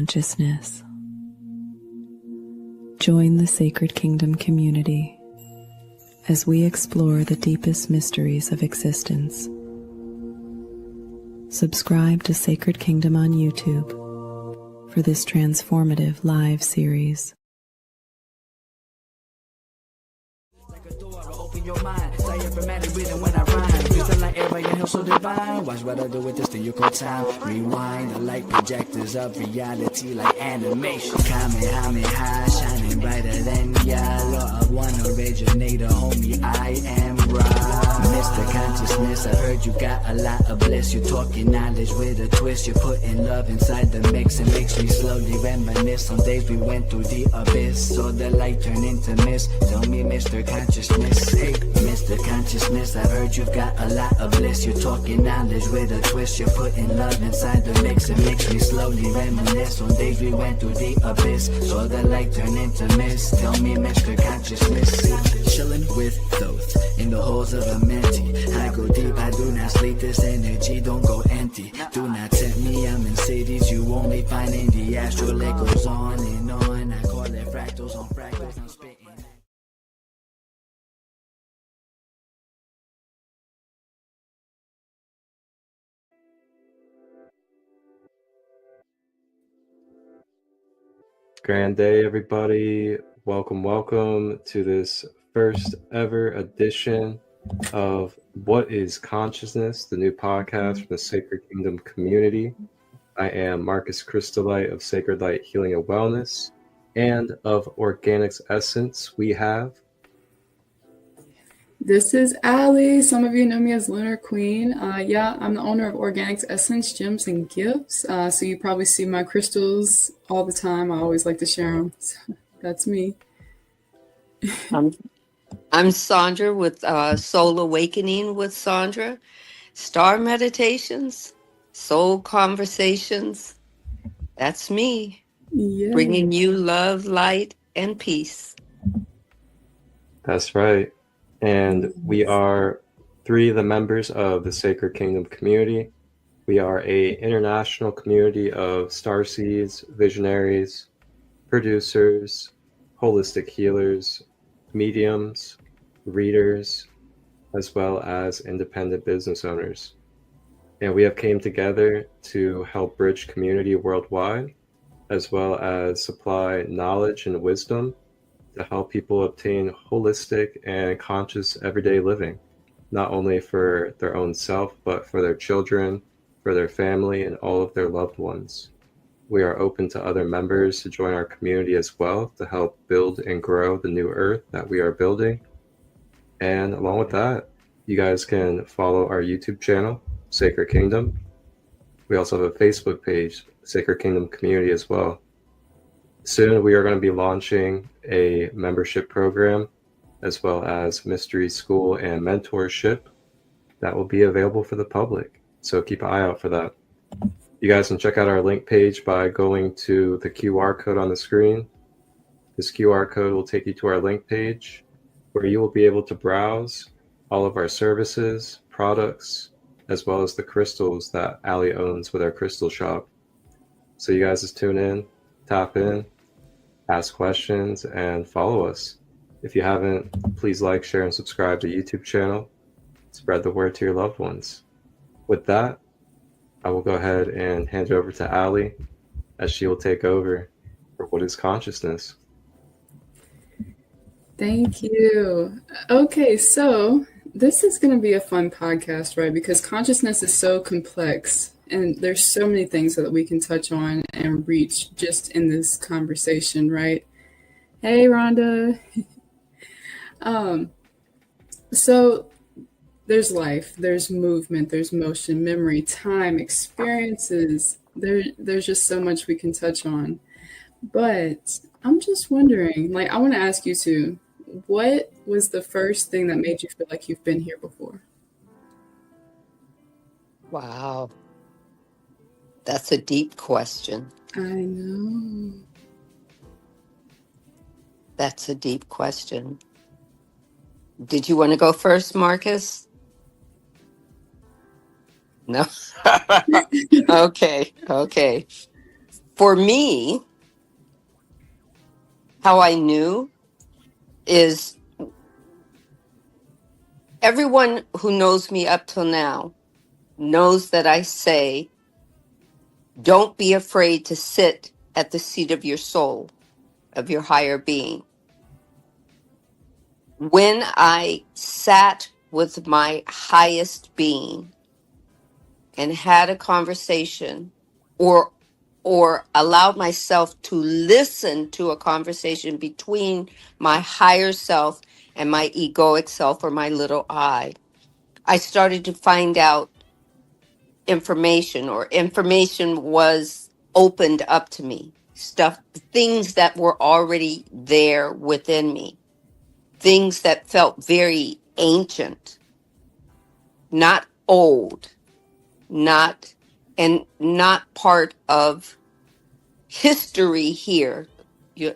consciousness. Join the Sacred Kingdom community as we explore the deepest mysteries of existence. Subscribe to Sacred Kingdom on YouTube for this transformative live series. Open your mind, diaphragmatic rhythm when I rhyme. You feel like everybody in hell so divine. Watch what I do with this, then you call time. Rewind, I like projectors of reality like animation. Kamehameha, shining brighter than yellow. Of one originator, homie, I am Ra. Mr. Consciousness, I heard you got a lot of bliss. You're talking knowledge with a twist. You're putting love inside the mix. It makes me slowly reminisce on days we went through the abyss. So the light turned into mist. Tell me, Mr. Consciousness. Hey, Mr. Consciousness, I heard you've got a lot of bliss. You're talking knowledge with a twist. You're putting love inside the mix. It makes me slowly reminisce on days we went through the abyss. So the light turned into mist. Tell me, Mr. Consciousness. Chilling with those in the holes of a mentee. I go deep, I do not sleep. This energy don't go empty. Do not tempt me, I'm in cities you only find in the astral. It goes on and on. I call it fractals on fractals. I'm spitting. Grand day, everybody. Welcome to this first ever edition of What is Consciousness, the new podcast from the Sacred Kingdom community. I am Marcus Christo Ally of Sacred Light Healing and Wellness, and of Organics Essence we have. This is Ally. Some of you know me as Lunar Queen. I'm the owner of Organics Essence, Gems, and Gifts. So you probably see my crystals all the time. I always like to share them. So that's me. I'm Sandra with Soul Awakening with Sandra, Star Meditations, Soul Conversations. That's me, bringing you love, light, and peace. That's right. And we are three of the members of the Sacred Kingdom community. We are an international community of starseeds, visionaries, producers, holistic healers, mediums, readers, as well as independent business owners. And we have came together to help bridge community worldwide, as well as supply knowledge and wisdom to help people obtain holistic and conscious everyday living, not only for their own self, but for their children, for their family, and all of their loved ones. We are open to other members to join our community as well to help build and grow the new earth that we are building. And along with that, you guys can follow our YouTube channel, Sacred Kingdom. We also have a Facebook page, Sacred Kingdom Community as well. Soon we are going to be launching a membership program as well as mystery school and mentorship that will be available for the public. So keep an eye out for that. You guys can check out our link page by going to the QR code on the screen. This QR code will take you to our link page where you will be able to browse all of our services, products, as well as the crystals that Ally owns with our crystal shop. So you guys just tune in, tap in, ask questions, and follow us. If you haven't, please like, share, and subscribe to the YouTube channel. Spread the word to your loved ones. With that, I will go ahead and hand it over to Ally as she will take over for What is Consciousness. Thank you. Okay, so this is going to be a fun podcast, right? Because consciousness is so complex. And there's so many things that we can touch on and reach just in this conversation, right? Hey, Rhonda. So there's life, there's movement, there's motion, memory, time, experiences. There's just so much we can touch on. But I'm just wondering, I want to ask you two, what was the first thing that made you feel like you've been here before? Wow. That's a deep question. I know. That's a deep question. Did you want to go first, Marcus? No. Okay. For me, how I knew is everyone who knows me up till now knows that I say, don't be afraid to sit at the seat of your soul, of your higher being. When I sat with my highest being and had a conversation, or allowed myself to listen to a conversation between my higher self and my egoic self, or my little I started to find out information, or information was opened up to me, stuff, things that were already there within me, things that felt very ancient, not old, not not part of history here,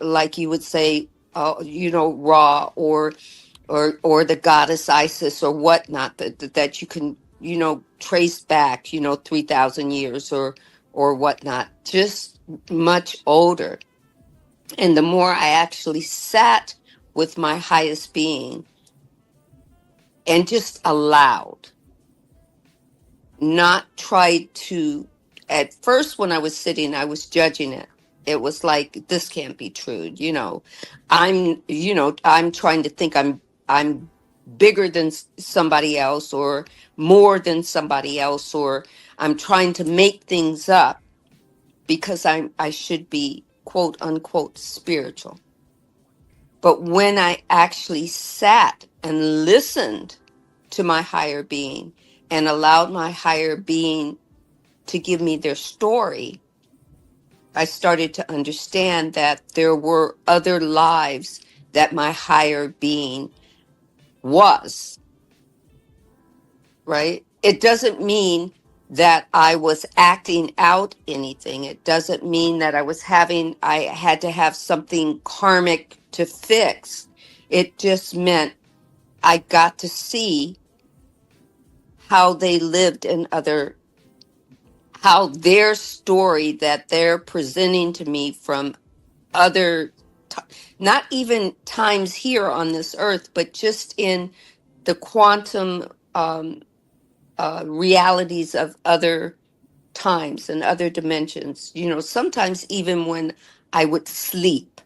like you would say, Ra, or the goddess Isis or whatnot, that you can, trace back, 3,000 years or whatnot, just much older. And the more I actually sat with my highest being and just allowed, not tried to, at first when I was sitting, I was judging it. It was like, this can't be true. I'm trying to think I'm bigger than somebody else, or more than somebody else, or I'm trying to make things up because I should be quote unquote spiritual. But when I actually sat and listened to my higher being and allowed my higher being to give me their story, I started to understand that there were other lives that my higher being was, right? It doesn't mean that I was acting out anything. It doesn't mean that I had to have something karmic to fix. It just meant I got to see how they lived in how their story that they're presenting to me from other, not even times here on this earth, but just in the quantum realities of other times and other dimensions. Sometimes even when I would sleep,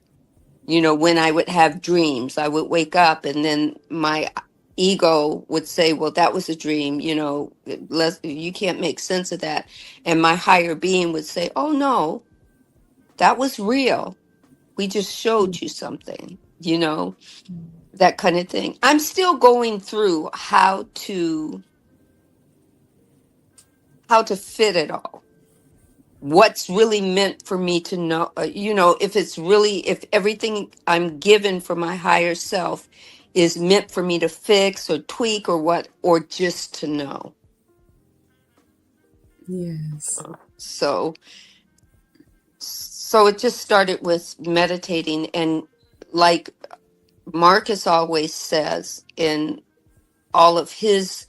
when I would have dreams, I would wake up and then my ego would say, well, that was a dream, you can't make sense of that. And my higher being would say, oh no, that was real. We just showed you something, that kind of thing. I'm still going through how to fit it all. What's really meant for me to know, if everything I'm given from my higher self is meant for me to fix or tweak or what, or just to know. Yes. So it just started with meditating, and like Marcus always says in all of his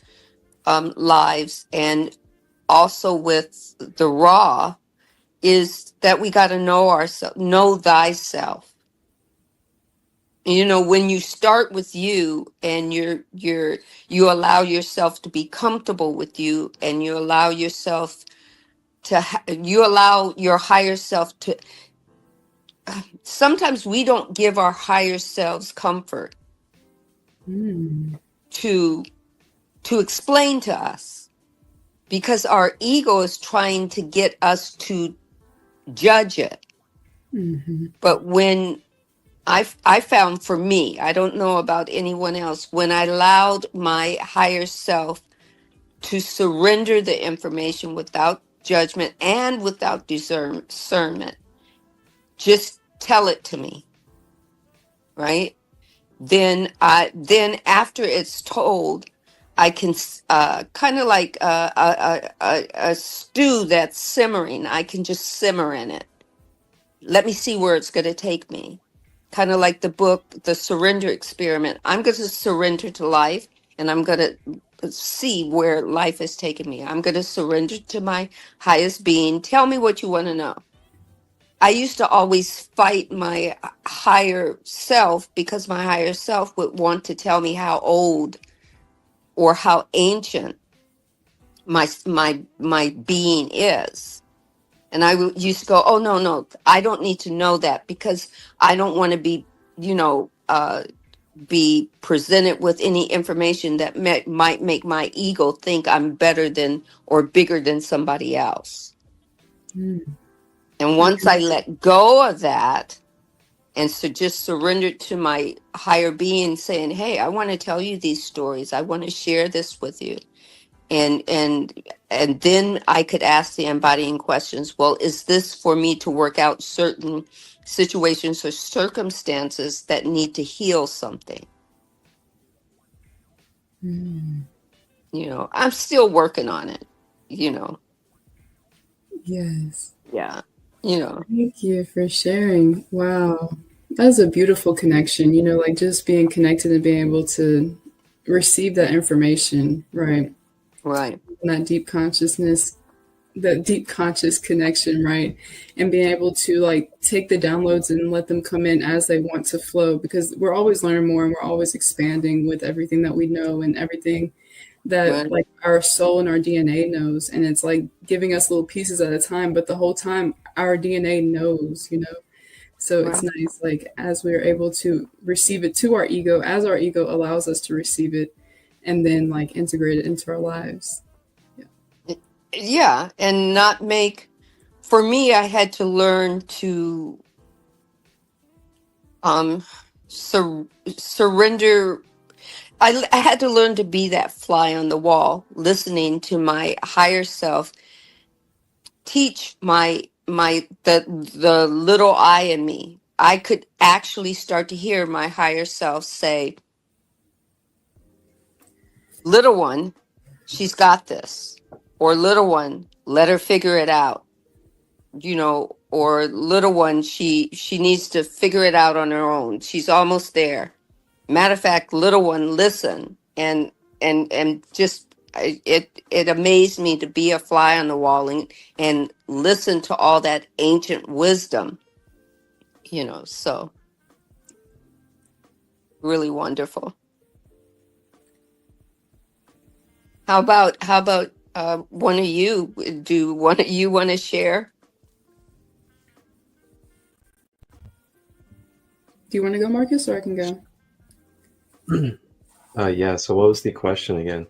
lives, and also with the raw, is that we got to know ourselves, know thyself. When you start with you and you allow yourself to be comfortable with you, and you allow yourself to you allow your higher self to, sometimes we don't give our higher selves comfort to explain to us, because our ego is trying to get us to judge it. But when I found, for me, I don't know about anyone else, when I allowed my higher self to surrender the information without judgment and without discernment, just tell it to me, right? Then after it's told, I can kind of like a stew that's simmering. I can just simmer in it. Let me see where it's going to take me. Kind of like the book, The Surrender Experiment. I'm going to surrender to life, and I'm going to see where life has taken me. I'm going to surrender to my highest being. Tell me what you want to know. I used to always fight my higher self because my higher self would want to tell me how old or how ancient my being is. And used to go, oh, no, no, I don't need to know that because I don't want to be, be presented with any information that might make my ego think I'm better than or bigger than somebody else. Mm. And once I let go of that and so just surrendered to my higher being saying, hey, I want to tell you these stories. I want to share this with you. And then I could ask the embodying questions. Well, is this for me to work out certain situations or circumstances that need to heal something? Mm. I'm still working on it, Yes. Yeah. Thank you for sharing. Wow. That's a beautiful connection, like just being connected and being able to receive that information, right? Right. And that deep consciousness, that deep conscious connection, right? And being able to like take the downloads and let them come in as they want to flow, because we're always learning more and we're always expanding with everything that we know and everything that Right. like our soul and our DNA knows. And it's like giving us little pieces at a time, but the whole time our DNA knows. So it's Right. nice, like as we're able to receive it to our ego, as our ego allows us to receive it, and then like integrate it into our lives. Yeah. And not for me, I had to learn to surrender. I had to learn to be that fly on the wall, listening to my higher self teach the little I in me. I could actually start to hear my higher self say, little one, she's got this. Or little one, let her figure it out. Or little one, she needs to figure it out on her own. She's almost there. Matter of fact, little one, listen. And just it amazed me to be a fly on the wall and listen to all that ancient wisdom, so really wonderful. How about one of you? Do one of you want to share? Do you want to go, Marcus, or I can go? Yeah, so what was the question again?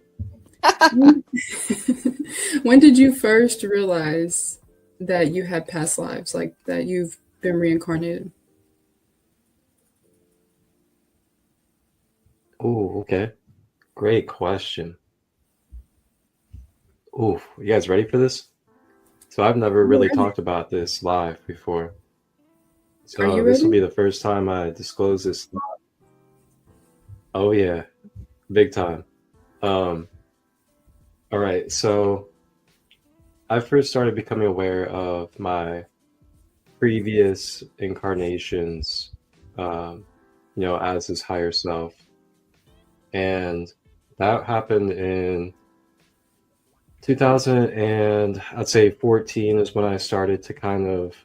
When did you first realize that you had past lives, like that you've been reincarnated? Oh, okay. Great question. Oh, you guys ready for this? So I've never really talked about this live before. Are So you this will ready? be the first time I disclose this. Oh yeah, big time. All right, so I first started becoming aware of my previous incarnations, as his higher self. And that happened in 2000, and I'd say 14 is when I started to kind of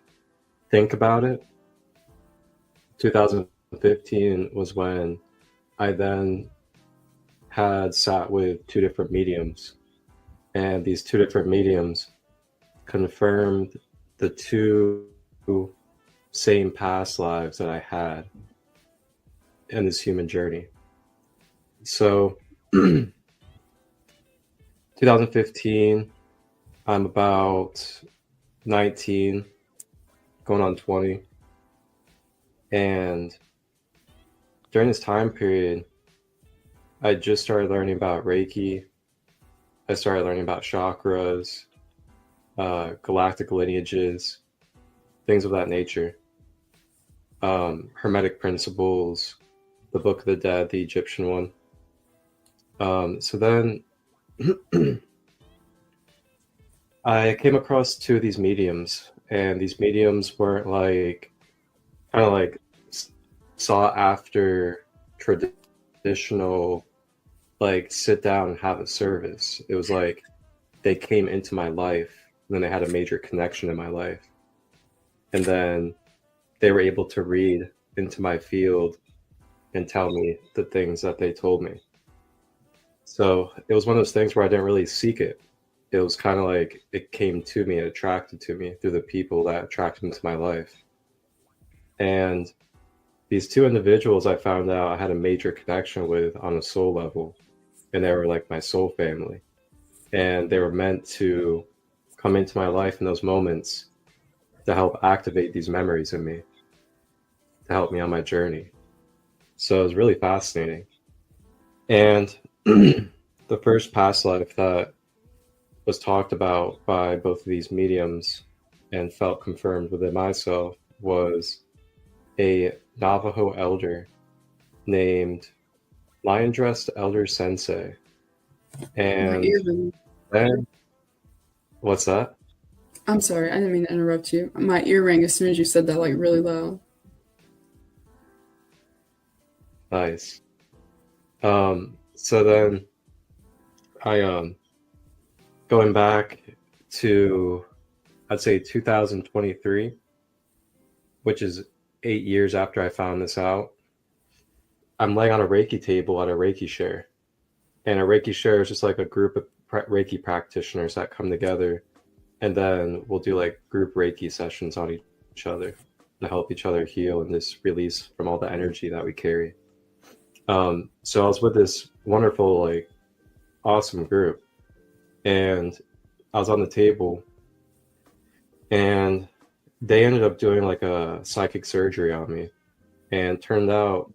think about it. 2015 was when I then had sat with two different mediums, and these two different mediums confirmed the two same past lives that I had in this human journey. So 2015, I'm about 19, going on 20. And during this time period, I just started learning about Reiki. I started learning about chakras, galactic lineages, things of that nature. Hermetic principles, the Book of the Dead, the Egyptian one. So then I came across two of these mediums, and these mediums weren't like kind of like sought after traditional like sit down and have a service. It was like they came into my life and then they had a major connection in my life. And then they were able to read into my field and tell me the things that they told me. So it was one of those things where I didn't really seek it. It was kind of like it came to me, it attracted to me through the people that attracted into my life. And these two individuals I found out I had a major connection with on a soul level, and they were like my soul family. And they were meant to come into my life in those moments to help activate these memories in me, to help me on my journey. So it was really fascinating. And the first past life that was talked about by both of these mediums and felt confirmed within myself was a Navajo elder named Lion Dressed Elder Sensei. And then, what's that? I'm sorry, I didn't mean to interrupt you. My ear rang as soon as you said that, like really loud. Nice. So then I going back to, I'd say 2023, which is 8 years after I found this out. I'm laying on a Reiki table at a Reiki share. And a Reiki share is just like a group of Reiki practitioners that come together, and then we'll do like group Reiki sessions on each other to help each other heal and just release from all the energy that we carry. So I was with this wonderful, like, awesome group, and I was on the table, and they ended up doing like a psychic surgery on me, and turned out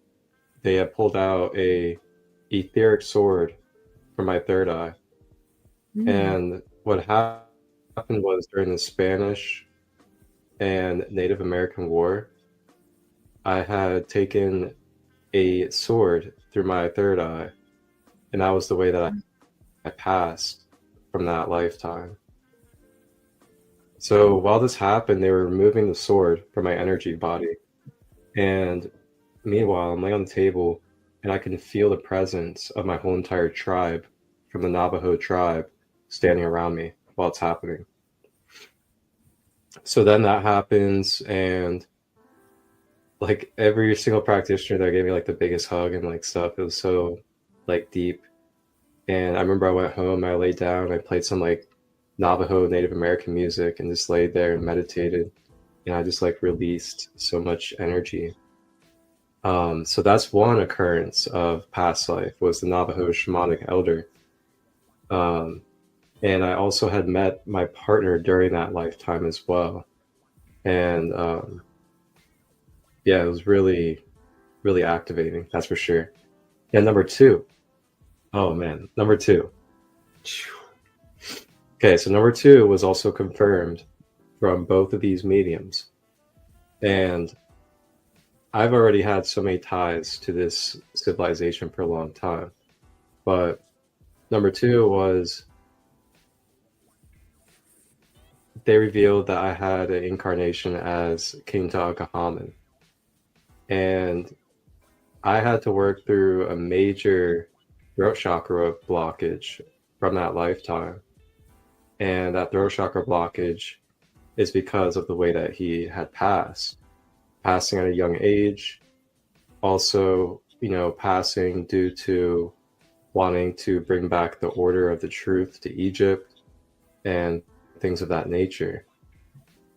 they had pulled out a etheric sword from my third eye. And what happened was during the Spanish and Native American War, I had taken a sword through my third eye, and that was the way that I passed from that lifetime. So while this happened, they were removing the sword from my energy body, and meanwhile, I'm laying on the table, and I can feel the presence of my whole entire tribe from the Navajo tribe standing around me while it's happening. So then that happens, and like every single practitioner there gave me like the biggest hug and like stuff. It was so like deep. And I remember I went home, I laid down, I played some like Navajo Native American music and just laid there and meditated. And I just like released so much energy. So that's one occurrence of past life, was the Navajo shamanic elder. And I also had met my partner during that lifetime as well. And yeah, it was really, really activating, that's for sure. And number two. Okay, so number two was also confirmed from both of these mediums. And I've already had so many ties to this civilization for a long time. But number two was they revealed that I had an incarnation as King Tutankhamun. And I had to work through a major throat chakra blockage from that lifetime. And that throat chakra blockage is because of the way that he had passing at a young age. Also, passing due to wanting to bring back the order of the truth to Egypt and things of that nature.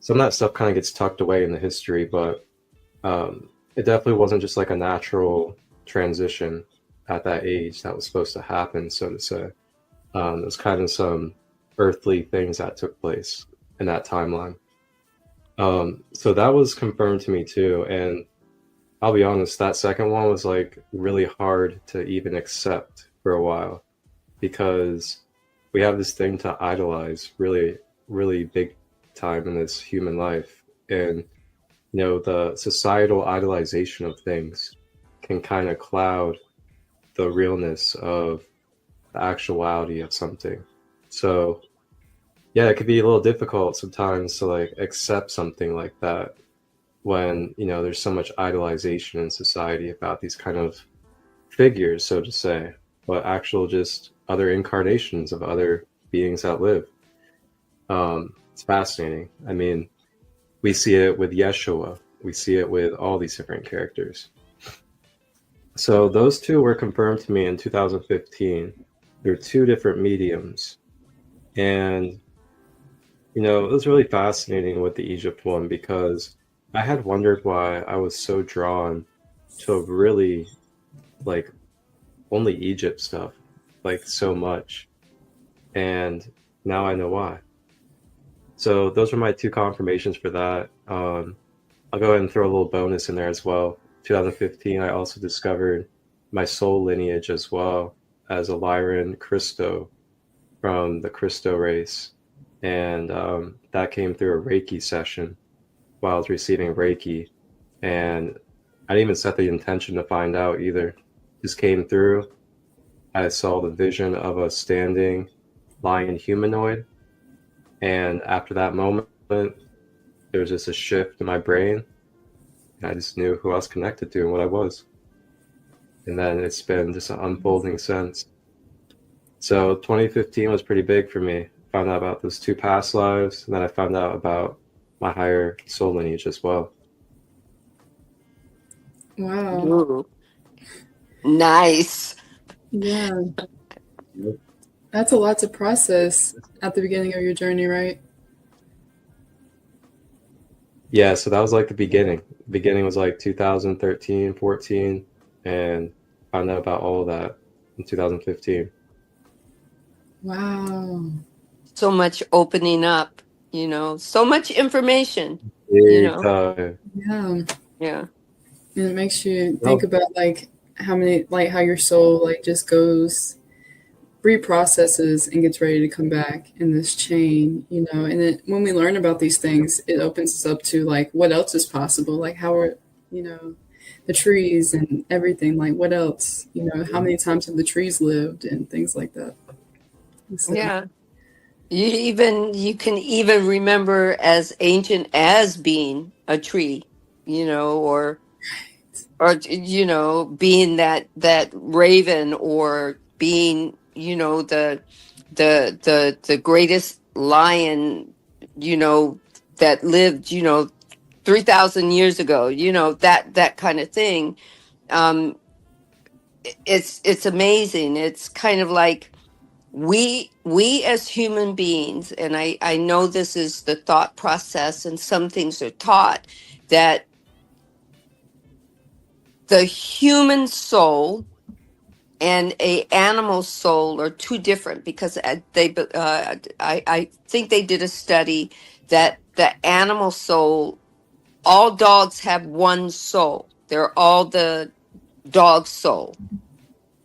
Some of that stuff kind of gets tucked away in the history, but it definitely wasn't just like a natural transition at that age that was supposed to happen, so to say. It was kind of some earthly things that took place in that timeline. So that was confirmed to me too. And I'll be honest, that second one was like really hard to even accept for a while, because we have this thing to idolize really, really big time in this human life. And, the societal idolization of things can kind of cloud the realness of the actuality of something. So yeah, it could be a little difficult sometimes to like accept something like that when, there's so much idolization in society about these kind of figures, so to say, but actual just other incarnations of other beings that live. It's fascinating. I mean, we see it with Yeshua. We see it with all these different characters. So those two were confirmed to me in 2015. They're two different mediums. And, you know, it was really fascinating with the Egypt one because I had wondered why I was so drawn to really like only Egypt stuff, like so much. And now I know why. So those are my two confirmations for that. I'll go ahead and throw a little bonus in there as well. 2015, I also discovered my soul lineage as well as a Lyran Christo from the Christo race. And that came through a Reiki session while I was receiving Reiki. And I didn't even set the intention to find out either. Just came through. I saw the vision of a standing lion humanoid. And after that moment, there was just a shift in my brain. And I just knew who I was connected to and what I was. And then it's been just an unfolding since. So 2015 was pretty big for me. Found out about those two past lives, and then I found out about my higher soul lineage as well. Wow. Ooh, nice. Yeah. That's a lot to process at the beginning of your journey, right? Yeah, so that was like the beginning. The beginning was like 2013, 14, and found out about all of that in 2015. Wow. So much opening up, you know, so much information, Big know. time. Yeah. Yeah. And it makes you think about like how your soul like just goes, reprocesses and gets ready to come back in this chain, you know. And when we learn about these things, it opens us up to like what else is possible, like how are, you know, the trees and everything, like what else, you know, how many times have the trees lived and things like that. So, Yeah. You can even remember as ancient as being a tree, you know, or you know, being that raven, or being, you know, the greatest lion, you know, that lived, you know, 3,000 years ago, you know, that kind of thing. It's amazing. It's kind of like we as human beings, and I know this is the thought process, and some things are taught, that the human soul and a animal soul are two different, because I think they did a study that the animal soul, all dogs have one soul. They're all the dog soul,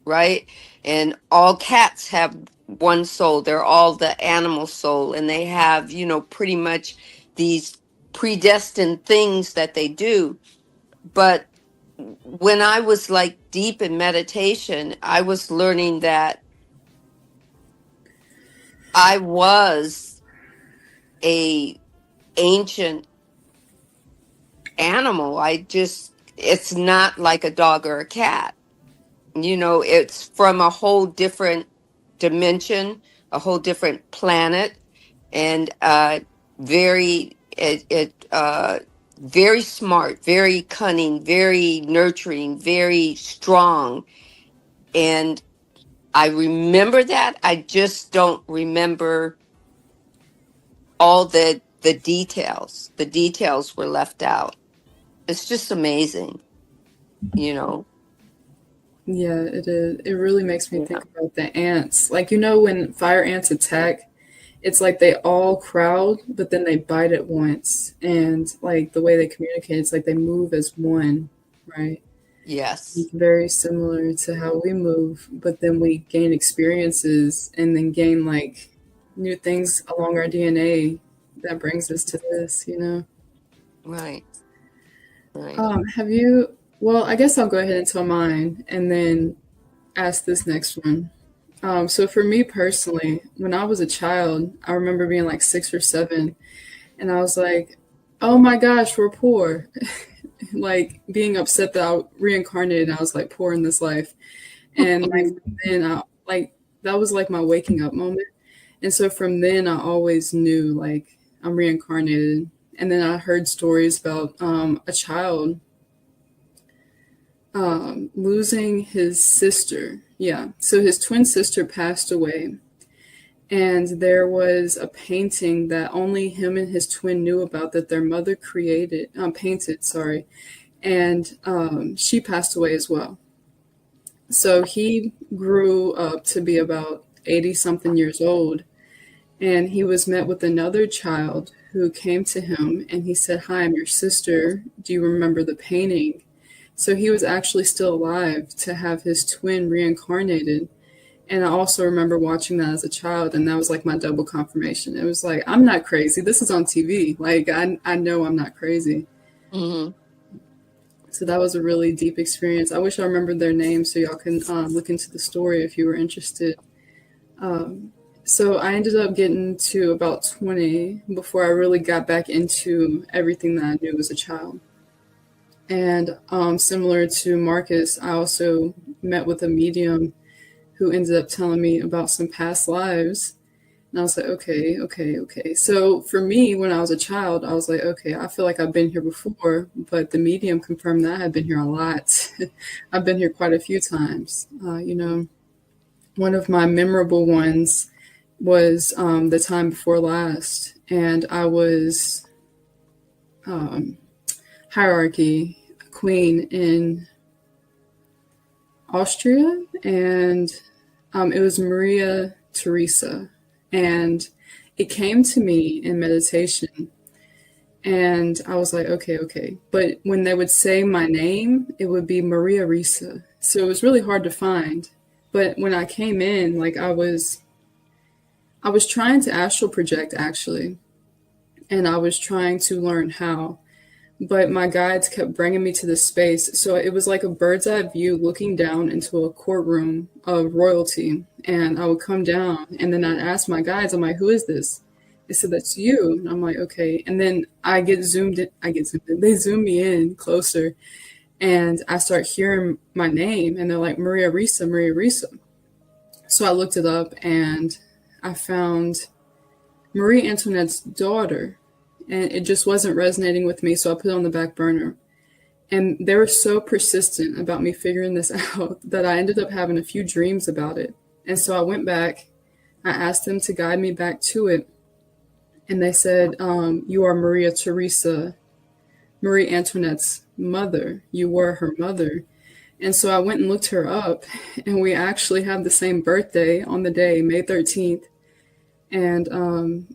right? And all cats have one soul. They're all the animal soul, and they have, you know, pretty much these predestined things that they do. But when I was like deep in meditation, I was learning that I was a ancient animal. It's not like a dog or a cat. You know, it's from a whole different dimension, a whole different planet, and very smart, very cunning, very nurturing, very strong. And I remember that. I just don't remember all the details. The details were left out. It's just amazing, you know. yeah, it is. It really makes me Yeah. think about the ants. Like, you know, when fire ants attack, it's like they all crowd, but then they bite at once. And like the way they communicate, it's like they move as one, right? Yes. It's very similar to how we move, but then we gain experiences and then gain like new things along our DNA that brings us to this, you know? Right. Right. Have you, well, I guess I'll go ahead and tell mine and then ask this next one. So for me personally, when I was a child, I remember being like 6 or 7, and I was like, "Oh my gosh, we're poor," like being upset that I reincarnated. And I was like poor in this life, and like from then, like that was like my waking up moment. And so from then, I always knew like I'm reincarnated, And then I heard stories about a child losing his sister. Yeah. So his twin sister passed away. And there was a painting that only him and his twin knew about that their mother painted, sorry. And she passed away as well. So he grew up to be about 80 something years old. And he was met with another child who came to him and he said, "Hi, I'm your sister. Do you remember the painting?" So he was actually still alive to have his twin reincarnated. And I also remember watching that as a child, and that was like my double confirmation. It was like, I'm not crazy. This is on TV. Like, I know I'm not crazy. Mm-hmm. So that was a really deep experience. I wish I remembered their names so y'all can look into the story if you were interested. So I ended up getting to about 20 before I really got back into everything that I knew as a child. And similar to Marcus, I also met with a medium who ended up telling me about some past lives. And I was like, okay. So for me, when I was a child, I was like, okay, I feel like I've been here before, but the medium confirmed that I had been here a lot. I've been here quite a few times. One of my memorable ones was the time before last, and I was hierarchy queen in Austria, and it was Maria Theresa, and it came to me in meditation, and I was like, okay. But when they would say my name, it would be Maria Risa, so it was really hard to find. But when I came in, like I was trying to astral project actually, and I was trying to learn how. But my guides kept bringing me to this space. So it was like a bird's eye view looking down into a courtroom of royalty. And I would come down and then I'd ask my guides, I'm like, who is this? They said, that's you. And I'm like, okay. And then they zoom me in closer and I start hearing my name and they're like, Maria Risa, Maria Risa. So I looked it up and I found Marie Antoinette's daughter. And it just wasn't resonating with me, so I put it on the back burner. And they were so persistent about me figuring this out that I ended up having a few dreams about it. And so I went back, I asked them to guide me back to it. And they said, you are Maria Theresa, Marie Antoinette's mother. You were her mother. And so I went and looked her up, and we actually have the same birthday on the day, May 13th. And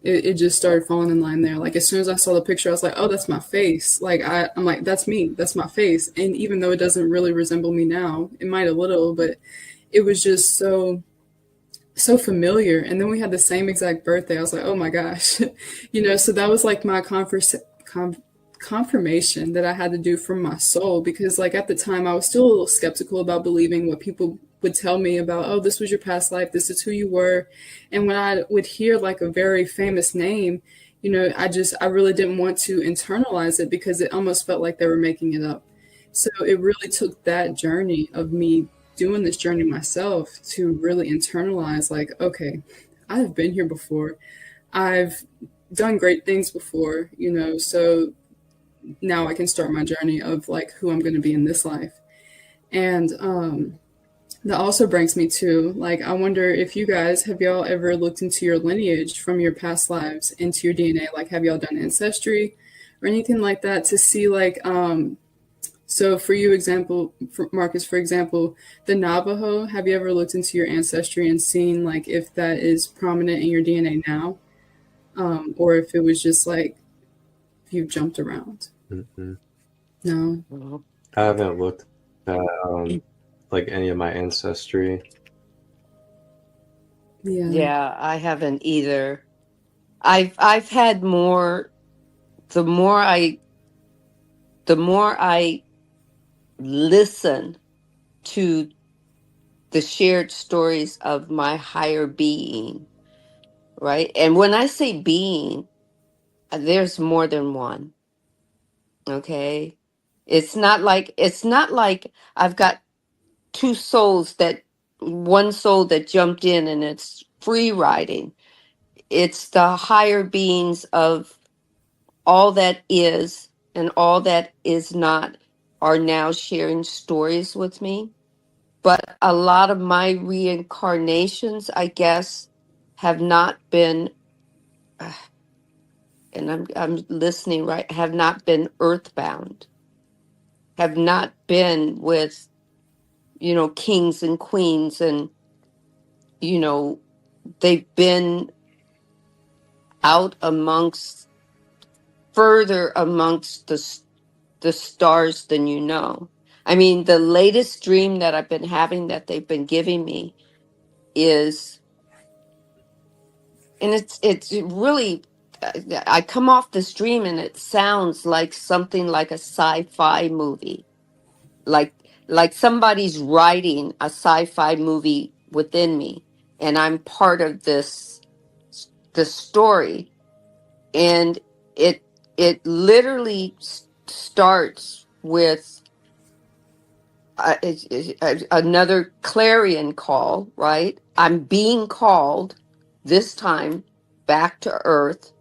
it just started falling in line there. Like as soon as I saw the picture, I was like, oh, that's my face. Like I'm like, that's me. That's my face. And even though it doesn't really resemble me now, it might a little, but it was just so familiar. And then we had the same exact birthday. I was like, oh my gosh, so that was like my confirmation that I had to do from my soul, because like at the time I was still a little skeptical about believing what people would tell me about, oh, this was your past life, this is who you were. And when I would hear like a very famous name, I really didn't want to internalize it because it almost felt like they were making it up. So it really took that journey of me doing this journey myself to really internalize like, okay, I've been here before. I've done great things before, so now I can start my journey of like who I'm going to be in this life. And that also brings me to, like, I wonder if you guys, have y'all ever looked into your lineage from your past lives into your DNA? Like, have y'all done ancestry or anything like that to see, like, so for you, Marcus, for example, the Navajo, have you ever looked into your ancestry and seen, like, if that is prominent in your DNA now? Or if it was just, like, if you jumped around? Mm-hmm. No? I haven't looked at like any of my ancestry. Yeah, I haven't either. I've had more. The more I listen to the shared stories of my higher being, right? And when I say being, there's more than one. Okay? It's not like I've got one soul that jumped in and it's free riding. It's the higher beings of all that is and all that is not are now sharing stories with me. But a lot of my reincarnations, I guess, have not been, and I'm listening right, have not been earthbound, have not been with, kings and queens, and you know, they've been out amongst, further amongst the stars than you know. I mean, the latest dream that I've been having that they've been giving me is, and it's really, I come off this dream and it sounds like something like a sci-fi movie, like somebody's writing a sci-fi movie within me, and I'm part of the story, and it literally starts with another clarion call, right? I'm being called this time back to Earth.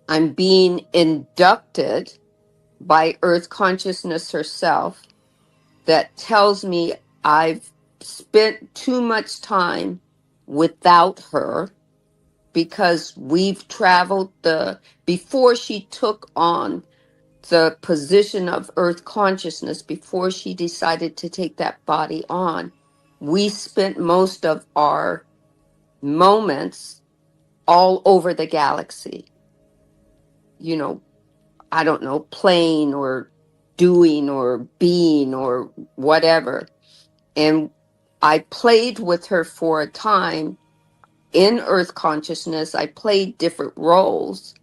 I'm being inducted by Earth consciousness herself that tells me I've spent too much time without her, because we've traveled before she took on the position of Earth consciousness, before she decided to take that body on, we spent most of our moments all over the galaxy, you know, I don't know, playing or doing or being or whatever. And I played with her for a time in Earth consciousness. I played different roles,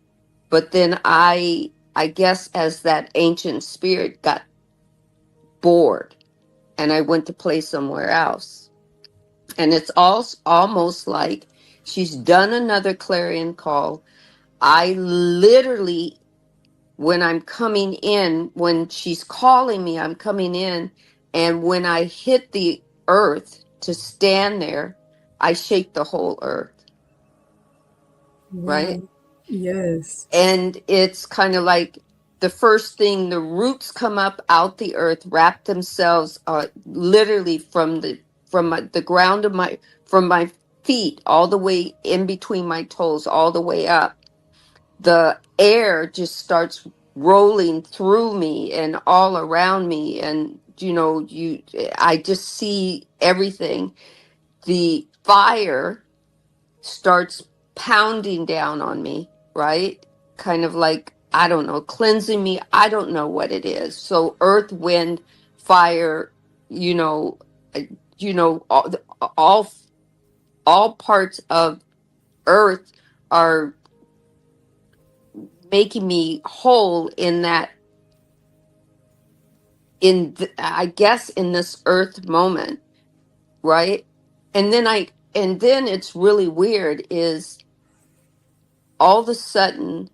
but then I guess as that ancient spirit got bored and I went to play somewhere else. And it's almost like she's done another clarion call. I literally, when I'm coming in, when she's calling me, I'm coming in. And when I hit the earth to stand there, I shake the whole earth, right? Wow. Yes. And it's kind of like the first thing, the roots come up out the earth, wrap themselves literally the ground of from my feet all the way in between my toes, all the way up. The air just starts rolling through me and all around me, and I just see everything. The fire starts pounding down on me, right? Kind of like, I don't know, cleansing me. I don't know what it is. So earth, wind, fire, you know, uh, all all parts of earth are making me whole in that, I guess in this earth moment, right? And then it's really weird is all of a sudden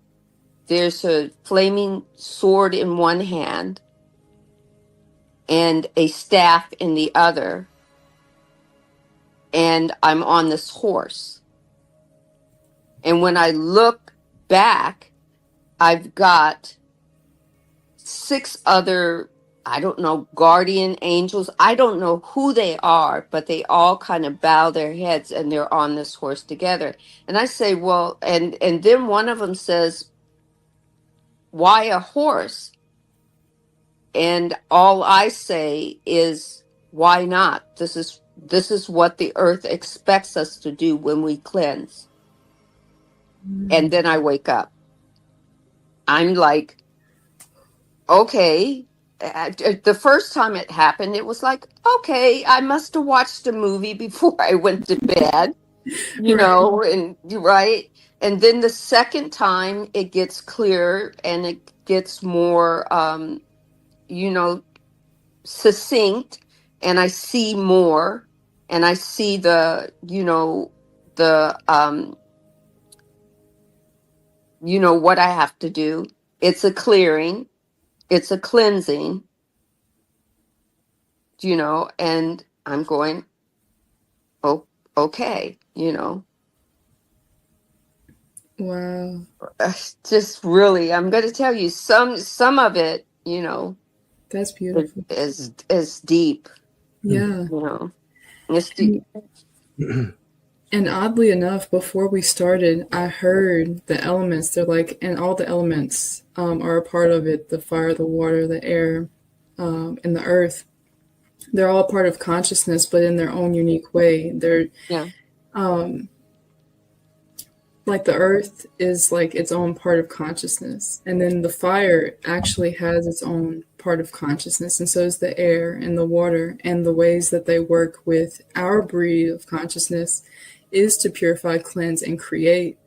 there's a flaming sword in one hand and a staff in the other, and I'm on this horse. And when I look back, I've got 6 other, I don't know, guardian angels. I don't know who they are, but they all kind of bow their heads and they're on this horse together. And I say, well, and then one of them says, why a horse? And all I say is, why not? This is what the earth expects us to do when we cleanse. And then I wake up. I'm like, okay. The first time it happened, it was like, okay, I must have watched a movie before I went to bed, Right. and right. And then the second time it gets clearer and it gets more, you know, succinct, and I see more, and I see the what I have to do. It's a clearing, it's a cleansing, and I'm going, oh, okay. Wow. Just really, I'm going to tell you some of it, you know, That's beautiful. is deep, Yeah. you know. It's deep. And, and oddly enough, before we started, I heard the elements. They're like, and all the elements are a part of it: the fire, the water, the air, and the earth. They're all part of consciousness, but in their own unique way. They're Yeah. like the earth is like its own part of consciousness, and then the fire actually has its own part of consciousness, and so is the air and the water, and the ways that they work with our breed of consciousness is to purify, cleanse, and create.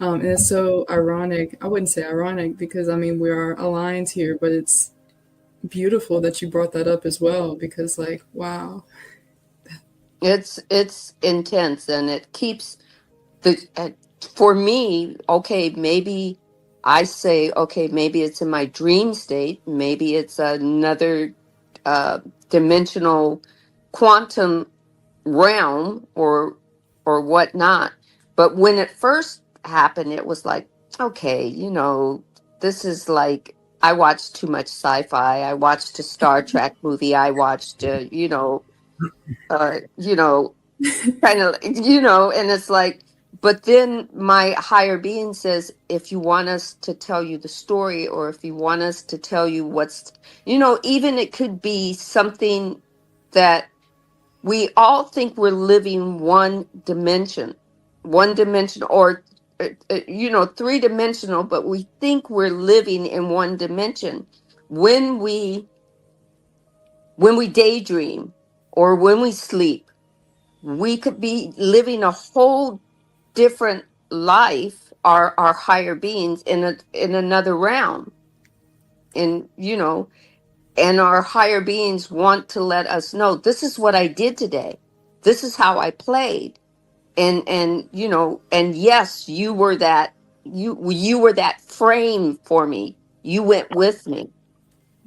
And it's so ironic. I wouldn't say ironic because I mean we are aligned here, but it's beautiful that you brought that up as well because, like, wow. It's intense, and it keeps the for me, okay, maybe I say, okay, maybe it's in my dream state, maybe it's another dimensional quantum realm or whatnot. But when it first happened, it was like, okay, you know, this is like I watched too much sci-fi. I watched a Star Trek movie. I watched, you know, kind of, you know, and it's like, but then my higher being says, if you want us to tell you the story, or if you want us to tell you what's, you know, even it could be something that we all think we're living one dimension, or you know, three-dimensional, but we think we're living in one dimension when we daydream or when we sleep. We could be living a whole different life, our higher beings in another realm, and you know, and our higher beings want to let us know, this is what I did today, this is how I played, and you know, and yes, you were that frame for me, you went with me.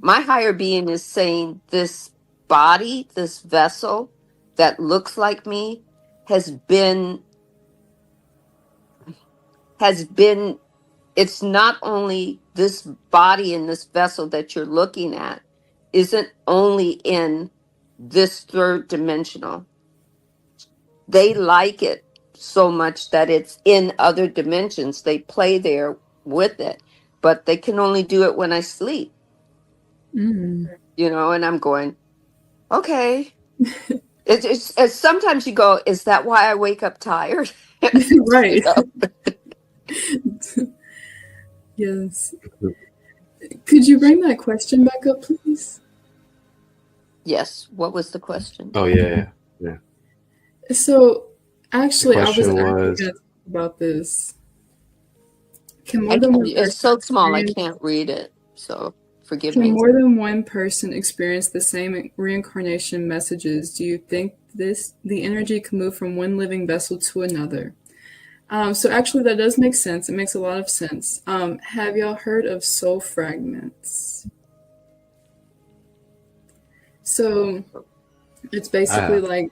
My higher being is saying, this body, this vessel that looks like me has been has been it's not only this body and this vessel that you're looking at isn't only in this third dimensional. They like it so much that it's in other dimensions. They play there with it, but they can only do it when I sleep, Mm. you know, and I'm going, okay. It's sometimes you go, is that why I wake up tired? You Right. know? Yes. Could you bring that question back up, please? Yes. What was the question? Oh yeah. So, The actually, I was question actually going was, to talk about this. Can more I than can't, one it's person so small, I experience? can't read it. So forgive Can me. more than one person experience the same reincarnation messages? Do you think the energy can move from one living vessel to another? So actually, that does make sense. It makes a lot of sense. Have y'all heard of soul fragments? So it's I basically have. like,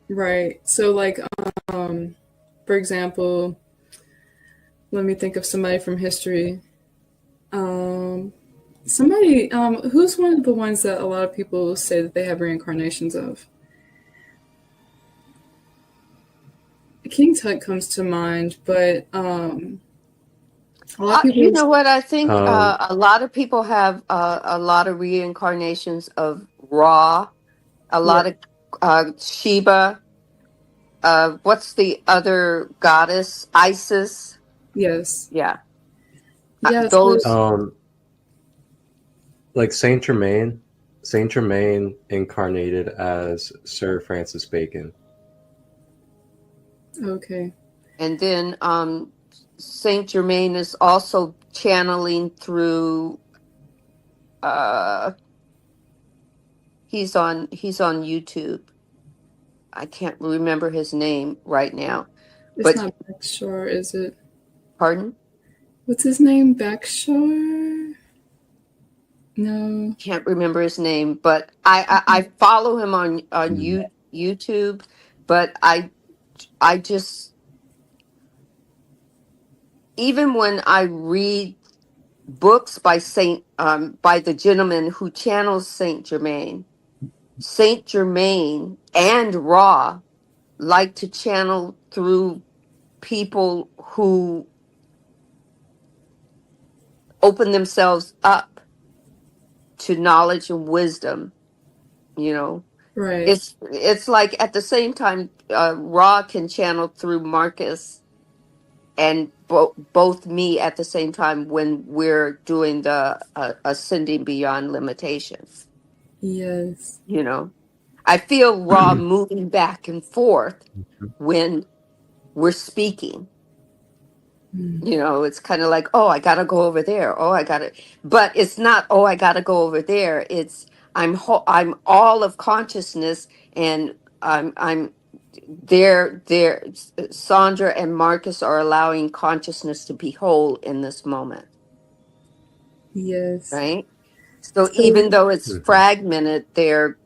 right. So like, for example, let me think of somebody from history. Um, somebody, who's one of the ones that a lot of people say that they have reincarnations of? King Tut comes to mind, but a lot of You people. know what? I think Um, a lot of people have a lot of reincarnations of Ra, a Yeah. lot of Sheba. What's the other goddess? Isis. Yes. Yeah, Yeah. So those. like Saint Germain incarnated as Sir Francis Bacon. okay. And then Saint Germain is also channeling through. Uh, he's on YouTube. I can't remember his name right now, It's but not Backshore, is it? pardon. What's his name? Backshore? No. Can't remember his name, but I follow him on Mm. YouTube, but I just even when I read books by by the gentleman who channels Saint Germain and Ra like to channel through people who open themselves up to knowledge and wisdom. You know, Right. it's like at the same time, Ra can channel through Marcus and both me at the same time when we're doing the ascending beyond limitations. Yes. You know, I feel Ra moving back and forth when we're speaking. Mm. You know, it's kind of like, oh, I gotta go over there. Oh, I gotta, but it's not, oh, I gotta go over there. It's I'm all of consciousness, and I'm there. Sandra and Marcus are allowing consciousness to be whole in this moment, Yes. right? So So, even though it's Mhm. fragmented, they're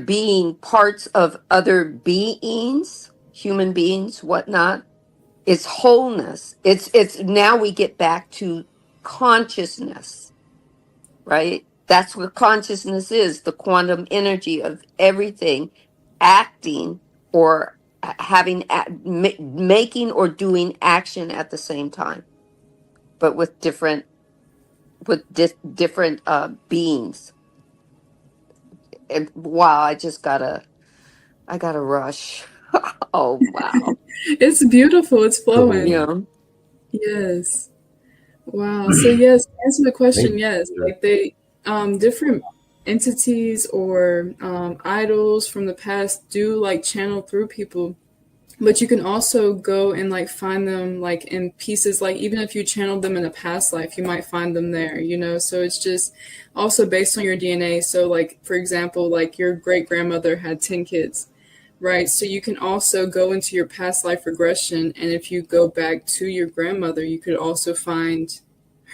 being parts of other beings, human beings, whatnot. It's wholeness. It's now we get back to consciousness, right? That's what consciousness is, the quantum energy of everything acting or making or doing action at the same time, but with different beings. And wow, I gotta rush. Oh wow. it's beautiful. It's flowing. Cool. Yeah. Yes. Wow. So yes, to answer the Thank question, yes, you. like they different entities or idols from the past do like channel through people, but you can also go and like find them like in pieces, like even if you channeled them in a past life, you might find them there, you know. So it's just also based on your DNA. So like for example, like your great grandmother had 10 kids, right? So you can also go into your past life regression, and if you go back to your grandmother, you could also find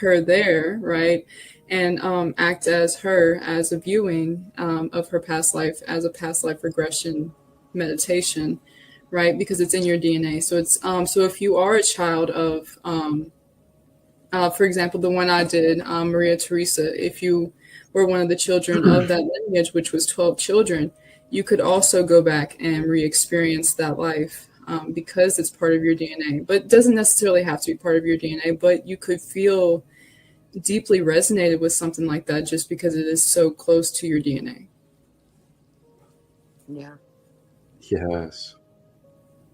her there, right? And act as her as a viewing of her past life as a past life regression meditation, right? Because it's in your DNA. So it's so if you are a child of for example, the one I did, Maria Teresa, if you were one of the children of that lineage, which was 12 children, you could also go back and re experience that life because it's part of your DNA. But it doesn't necessarily have to be part of your DNA, but you could feel deeply resonated with something like that just because it is so close to your DNA. Yeah. Yes.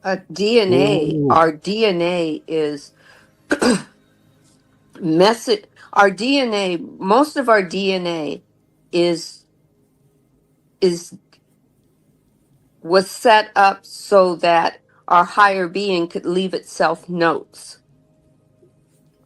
DNA, Ooh. our DNA is message. Our DNA, most of our DNA is is was set up so that our higher being could leave itself notes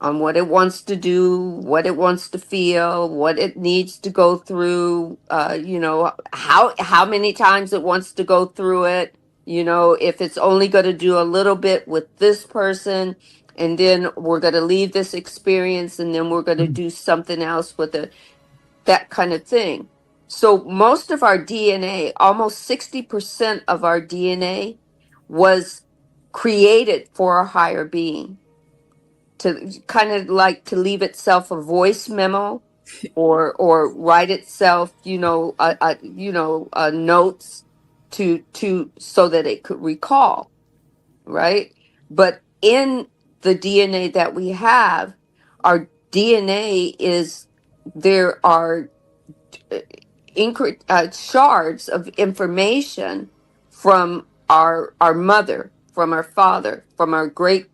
on what it wants to do, what it wants to feel, what it needs to go through, you know, how many times it wants to go through it, you know, if it's only going to do a little bit with this person, and then we're going to leave this experience, and then we're going to do something else with it, that kind of thing. So most of our DNA, almost 60% of our DNA was created for a higher being, to kind of like to leave itself a voice memo or write itself, you know, notes to so that it could recall, right? But in the DNA that we have, our DNA is, there are shards of information from our mother, from our father, from our great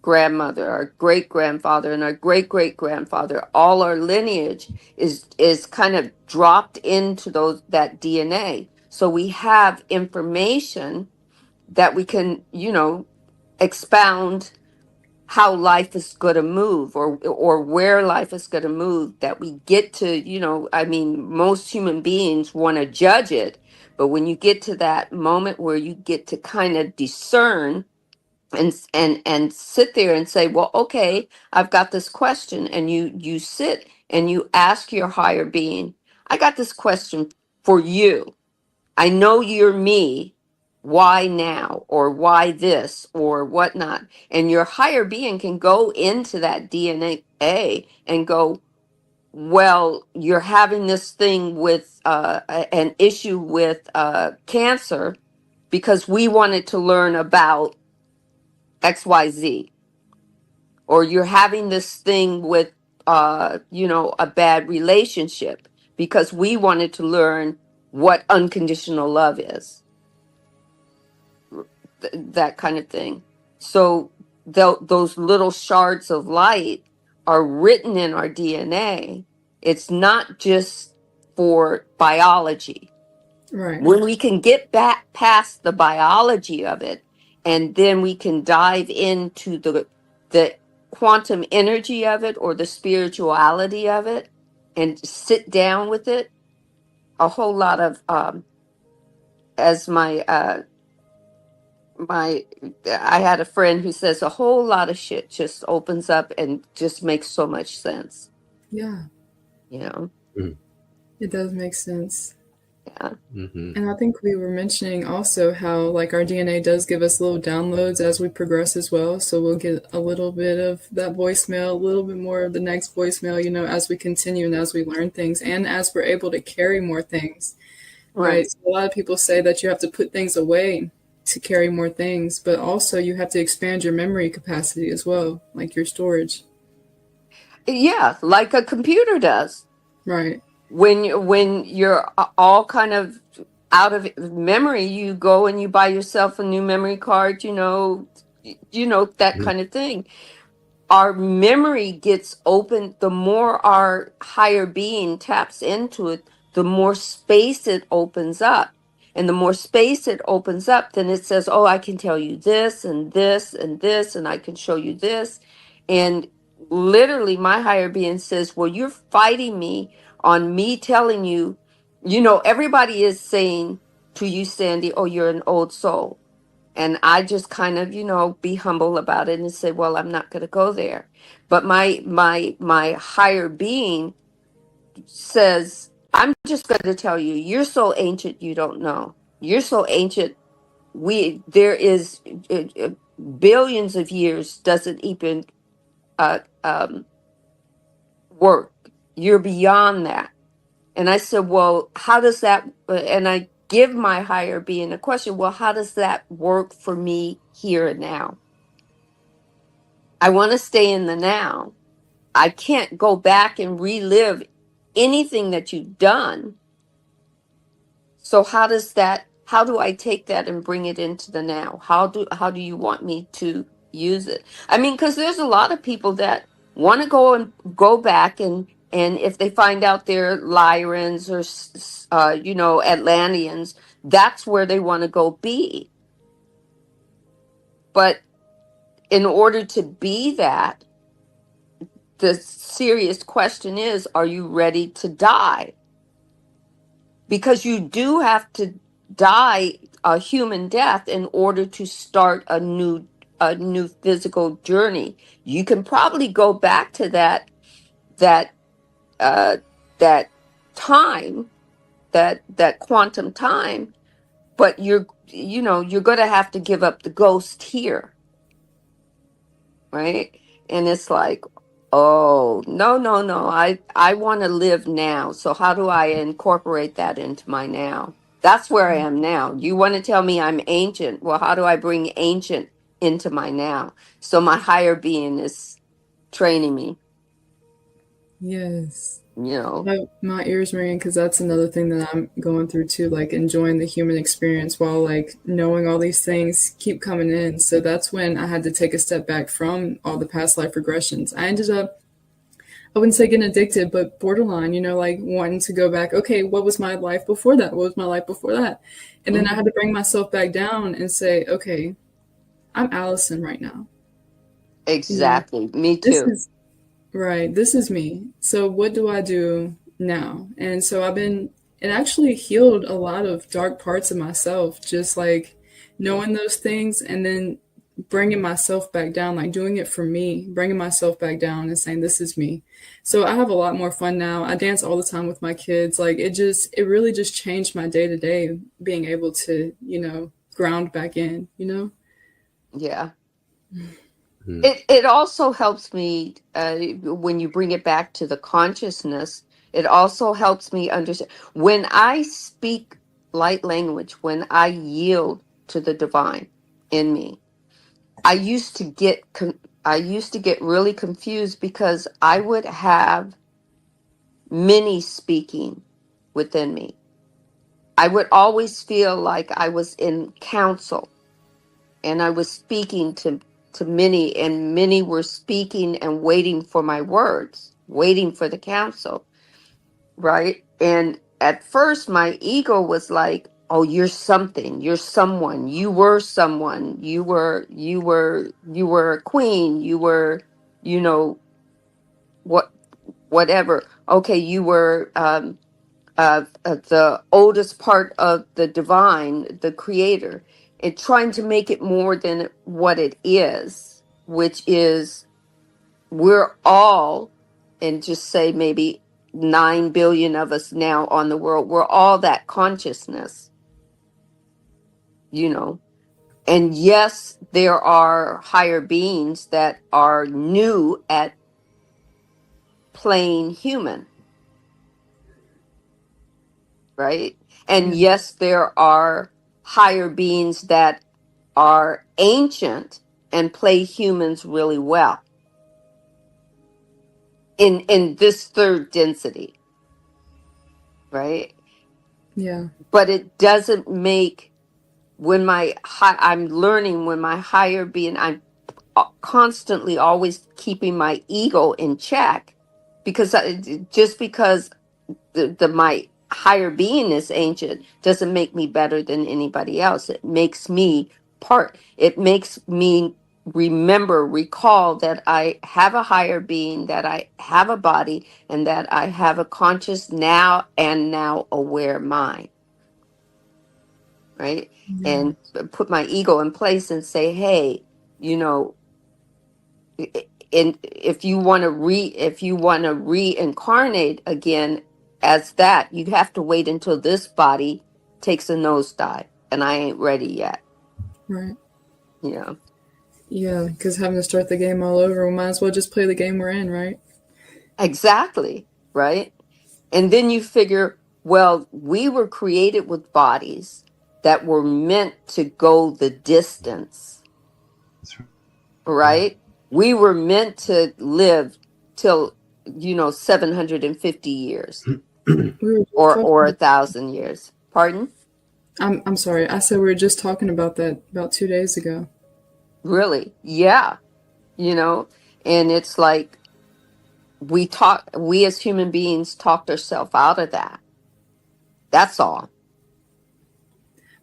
grandmother, our great grandfather, and our great great grandfather. All our lineage is kind of dropped into that DNA. So we have information that we can, you know, expound how life is going to move, or where life is going to move, that we get to, you know, I mean, most human beings want to judge it, but when you get to that moment where you get to kind of discern and sit there and say, well, okay, I've got this question, and you sit and you ask your higher being, I got this question for you. I know you're me, why now, or why this, or whatnot. And your higher being can go into that DNA and go, well, you're having this thing with an issue with cancer because we wanted to learn about XYZ, or you're having this thing with a bad relationship because we wanted to learn what unconditional love is, that kind of thing. So those little shards of light are written in our DNA. It's not just for biology. Right. When we can get back past the biology of it, and then we can dive into the quantum energy of it, or the spirituality of it, and sit down with it, a whole lot of as my I had a friend who says a whole lot of shit just opens up and just makes so much sense. Yeah. You know? It does make sense. Yeah. Mm-hmm. And I think we were mentioning also how like our DNA does give us little downloads as we progress as well. So we'll get a little bit of that voicemail, a little bit more of the next voicemail, as we continue and as we learn things and as we're able to carry more things. Right. So a lot of people say that you have to put things away to carry more things, but also you have to expand your memory capacity as well, like your storage. Yeah, like a computer does. Right. When you're all kind of out of memory, you go and you buy yourself a new memory card, that kind of thing. Our memory gets open. The more our higher being taps into it, the more space it opens up. And the more space it opens up, then it says, oh, I can tell you this and this and this, and I can show you this. And literally, my higher being says, well, you're fighting me on me telling you, everybody is saying to you, Sandy, oh, you're an old soul. And I just kind of, be humble about it and say, well, I'm not going to go there. But my higher being says, I'm just going to tell you, you're so ancient, you don't know. You're so ancient. There is billions of years doesn't even work. You're beyond that. And I said, well, how does that, and I give my higher being a question, well, how does that work for me here and now? I want to stay in the now. I can't go back and relive anything that you've done. So how do I take that and bring it into the now? How do you want me to use it? I mean, because there's a lot of people that want to go back and if they find out they're Lyrans or Atlanteans, that's where they want to go be. But in order to be that, the serious question is, are you ready to die? Because you do have to die a human death in order to start a new physical journey. You can probably go back to that time, that quantum time, but you're going to have to give up the ghost here, right? And it's like, oh, no, I want to live now. So how do I incorporate that into my now? That's where I am now. You want to tell me I'm ancient? Well, how do I bring ancient into my now? So my higher being is training me. Yes. My ears ringing because that's another thing that I'm going through too, like enjoying the human experience while like knowing all these things keep coming in. So that's when I had to take a step back from all the past life regressions. I ended up, I wouldn't say getting addicted, but borderline, like wanting to go back. Okay, what was my life before that? What was my life before that? And then I had to bring myself back down and say, okay, I'm Allison right now. Exactly. Me too. Right. This is me. So what do I do now? And so it actually healed a lot of dark parts of myself, just like knowing those things and then bringing myself back down, like doing it for me, bringing myself back down and saying, this is me. So I have a lot more fun now. I dance all the time with my kids. Like it really just changed my day to day, being able to, ground back in, you know? Yeah. Hmm. It also helps me when you bring it back to the consciousness. It also helps me understand when I speak light language, when I yield to the divine in me. I used to get really confused because I would have many speaking within me. I would always feel like I was in council and I was speaking to many, and many were speaking and waiting for my words, waiting for the counsel, right? And at first my ego was like, oh, you're something, you're someone, you were someone, you were a queen, you were, you know, what whatever. Okay, you were the oldest part of the divine, the creator, and trying to make it more than what it is, which is we're all, and just say maybe 9 billion of us now on the world, we're all that consciousness, you know. And yes, there are higher beings that are new at playing human, right? And Yeah. yes, there are higher beings that are ancient and play humans really well in this third density, right? Yeah. But it doesn't make when I'm learning when my higher being, I'm constantly always keeping my ego in check because just because my higher being is ancient doesn't make me better than anybody else. It makes me it makes me recall that I have a higher being, that I have a body, and that I have a conscious now and now aware mind, right? Yeah. And put my ego in place and say, hey, you know, and if you want to reincarnate again as that, you have to wait until this body takes a nosedive, and I ain't ready yet. Right. Yeah, Yeah, because having to start the game all over, we might as well just play the game we're in, right? exactly, right. And then you figure, well, we were created with bodies that were meant to go the distance, That's right. right? We were meant to live till 750 years We were just or talking. 1,000 years. Pardon? I'm sorry. I said we were just talking about that about 2 days ago. Really? Yeah. You know, and it's like we as human beings talked ourselves out of that. That's all.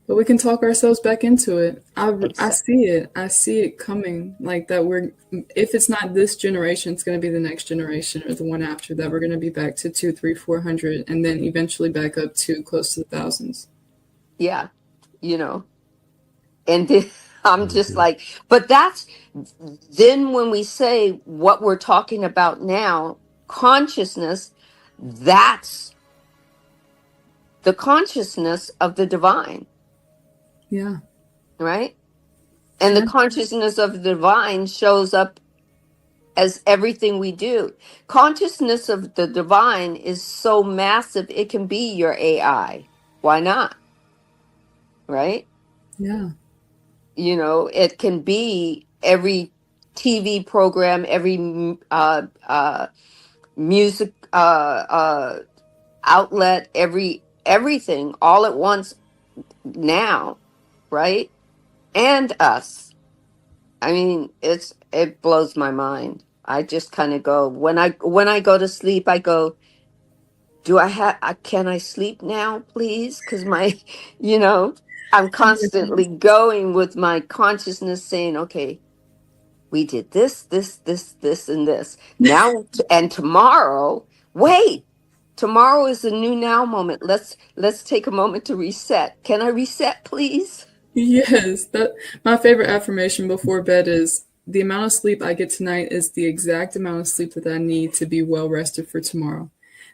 But we can talk ourselves back into it. I Except, see it. I see it coming. Like that if it's not this generation, it's going to be the next generation or the one after that. We're going to be back to 2, 3, 400, and then eventually back up to close to the thousands. yeah, you know, and then I'm just Mhm. like, but that's then when we say what we're talking about now, consciousness, that's the consciousness of the divine, Yeah. right? And the Yeah. consciousness of the divine shows up as everything we do. Consciousness of the divine is so massive, it can be your AI. Why not? Right? Yeah. It can be every TV program, every music outlet, everything all at once now, right? And us. I mean, it blows my mind. I just kind of go when I go to sleep, I go, do can I sleep now, please? Because you know, I'm constantly going with my consciousness saying, okay, we did this, and this. Now and tomorrow, wait. Tomorrow is a new now moment. Let's take a moment to reset. Can I reset, please? Yes, that my favorite affirmation before bed is the amount of sleep I get tonight is the exact amount of sleep that I need to be well rested for tomorrow.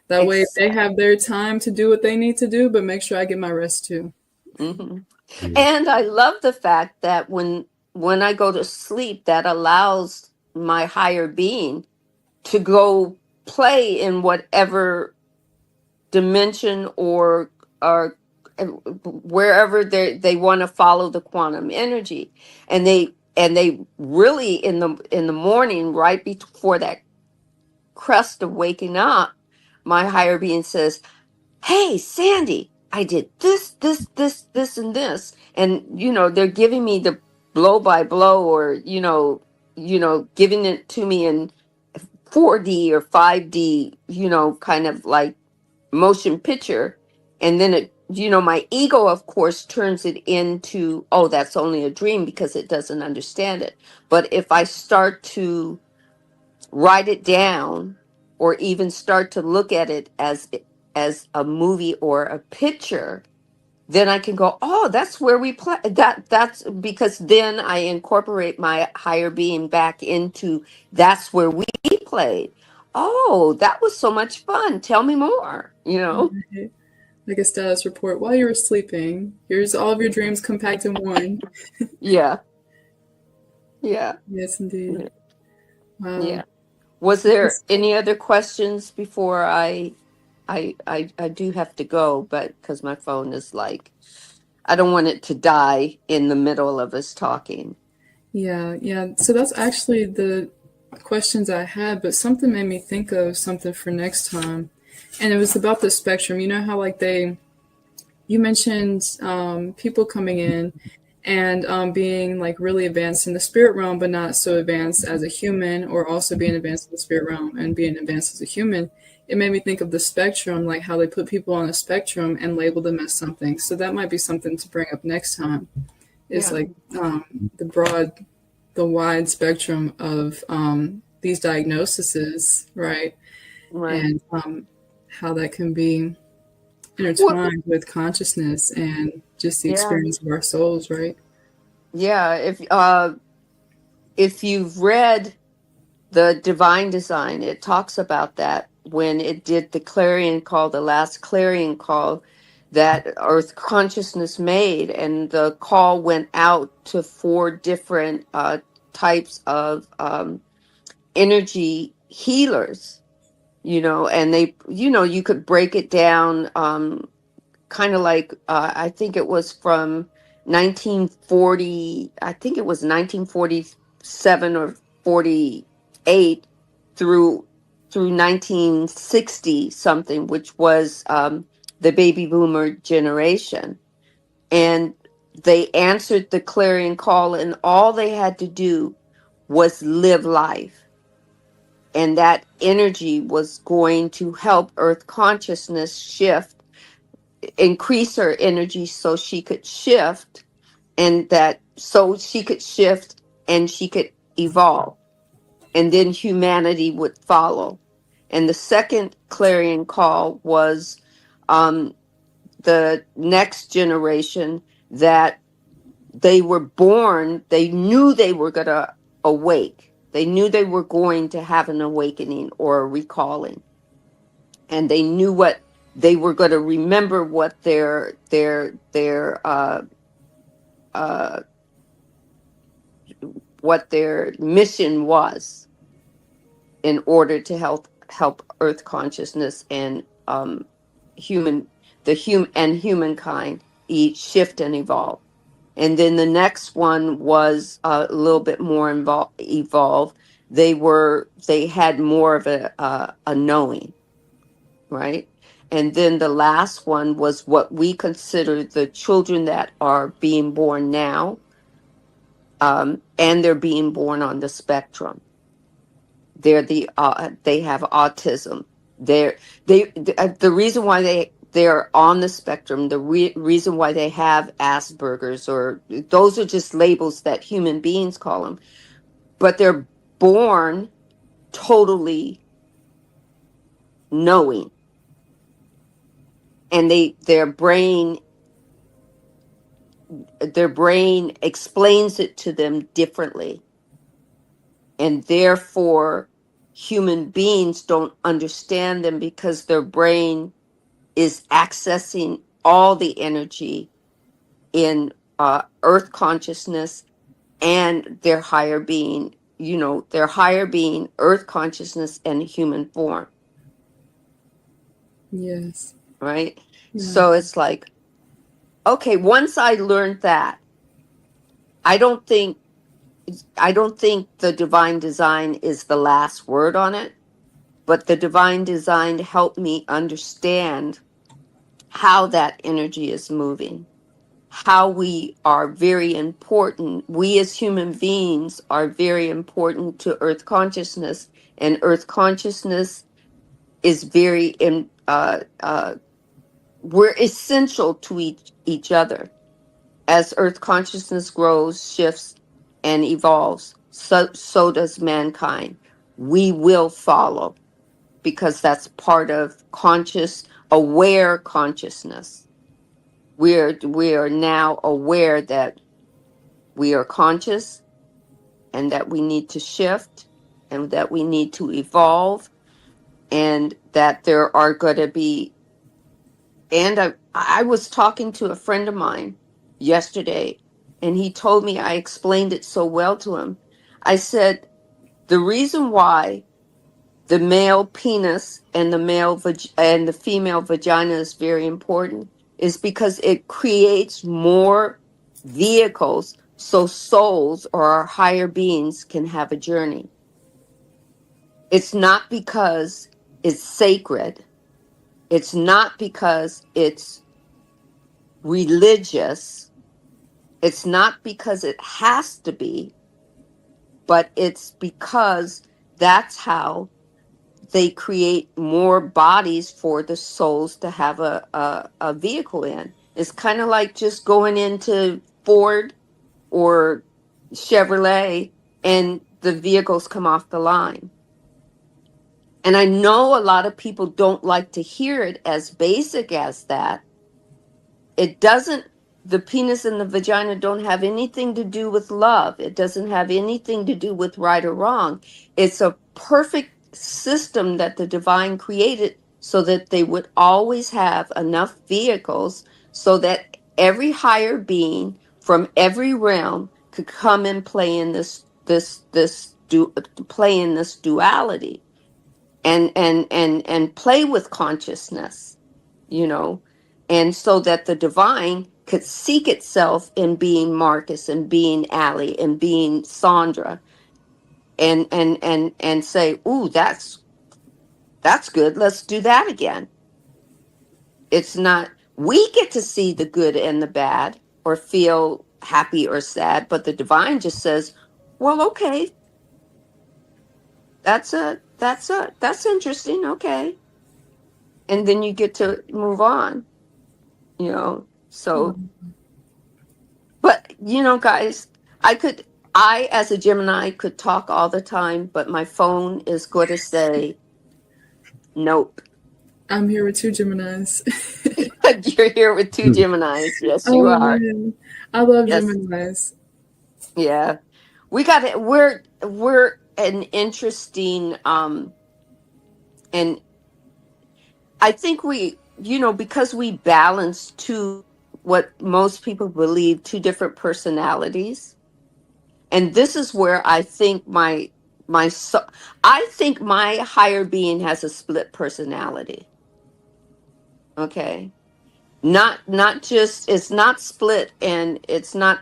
That way they Exactly. have their time to do what they need to do, but make sure I get my rest too. Hmm. Mm. And I love the fact that when I go to sleep, that allows my higher being to go play in whatever dimension or wherever they want to follow the quantum energy. And they really in the morning, right before that crust of waking up, my higher being says, "Hey, Sandy, I did this, and this." And, they're giving me the blow by blow, or, giving it to me in 4D or 5D, kind of like motion picture. And then my ego, of course, turns it into, oh, that's only a dream because it doesn't understand it. But if I start to write it down, or even start to look at it as a movie or a picture, then I can go, oh, that's where we play. That's because then I incorporate my higher being back into, that's where we played. Oh, that was so much fun. Tell me more. Right. Like a status report while you were sleeping. Here's all of your dreams compact in one. Yeah. Yeah. Yes, indeed. Yeah. Wow. Yeah. Was there any other questions before I do have to go, but because my phone is like, I don't want it to die in the middle of us talking. Yeah, yeah. So that's actually the questions I had, but something made me think of something for next time. And it was about the spectrum. You know how, like, you mentioned people coming in and being like really advanced in the spirit realm, but not so advanced as a human, or also being advanced in the spirit realm and being advanced as a human. It made me think of the spectrum, like how they put people on a spectrum and label them as something. So that might be something to bring up next time. Is Yeah. like the wide spectrum of these diagnoses, right? Right. And how that can be Well, intertwined with consciousness and just the yeah. experience of our souls, right? Yeah. If you've read the Divine Design, it talks about that when it did the clarion call, the last clarion call that Earth Consciousness made, and the call went out to 4 different types of energy healers, and they, you could break it down, kind of like, I think it was from 1940, I think it was 1947 or 48 through 1960 something, which was the baby boomer generation. And they answered the clarion call, and all they had to do was live life. And that energy was going to help Earth consciousness shift, increase her energy so she could shift, and she could evolve, and then humanity would follow. And the second clarion call was um, the next generation, that they were born, they knew they were going to awake. They knew they were going to have an awakening or a recalling. And they knew what they were going to remember, what uh, what their mission was, in order to help Earth consciousness and human humankind each shift and evolve. And then the next one was a little bit more evolved. They had more of a knowing, right? And then the last one was what we consider the children that are being born now, and they're being born on the spectrum. They have autism. The reason why they're on the spectrum, the reason why they have Asperger's, or those are just labels that human beings call them, but they're born totally knowing, and their brain explains it to them differently, and therefore human beings don't understand them, because their brain is accessing all the energy in earth consciousness and their higher being, their higher being, earth consciousness, and human form, Yes. right? Yeah. So it's like, okay, once I learned that, I don't think the divine design is the last word on it, but the divine design helped me understand how that energy is moving, how we are very important. We as human beings are very important to earth consciousness, and earth consciousness is very we're essential to each other. As earth consciousness grows, shifts, and evolves, so does mankind. We will follow, because that's part of aware consciousness. We are now aware that we are conscious, and that we need to shift, and that we need to evolve, and that there are going to be. And I was talking to a friend of mine yesterday, and he told me, I explained it so well to him. I said, the reason why the male penis and and the female vagina is very important is because it creates more vehicles so souls or our higher beings can have a journey. It's not because it's sacred. It's not because it's religious. It's not because it has to be, but it's because that's how they create more bodies for the souls to have a vehicle in. It's kind of like just going into Ford or Chevrolet and the vehicles come off the line. And I know a lot of people don't like to hear it as basic as that. It doesn't, the penis and the vagina don't have anything to do with love. It doesn't have anything to do with right or wrong. It's a perfect system that the divine created so that they would always have enough vehicles so that every higher being from every realm could come and play in play in this duality, and play with consciousness, you know, and so that the divine could seek itself in being Marcus and being Ally and being Sandra, and say, ooh, that's good, let's do that again. It's not, we get to see the good and the bad or feel happy or sad, but the divine just says, well, okay, that's interesting, okay, and then you get to move on, so. But guys, i could as a Gemini could talk all the time, but my phone is going to say nope. I'm here with two Geminis. You're here with two Geminis. Yes, you Oh are. man, I love Yes. Geminis. Yeah, we got it. We're an interesting and I think we, because we balance two, what most people believe, two different personalities. And this is where I think I think my higher being has a split personality. Okay. Not just, it's not split, and it's not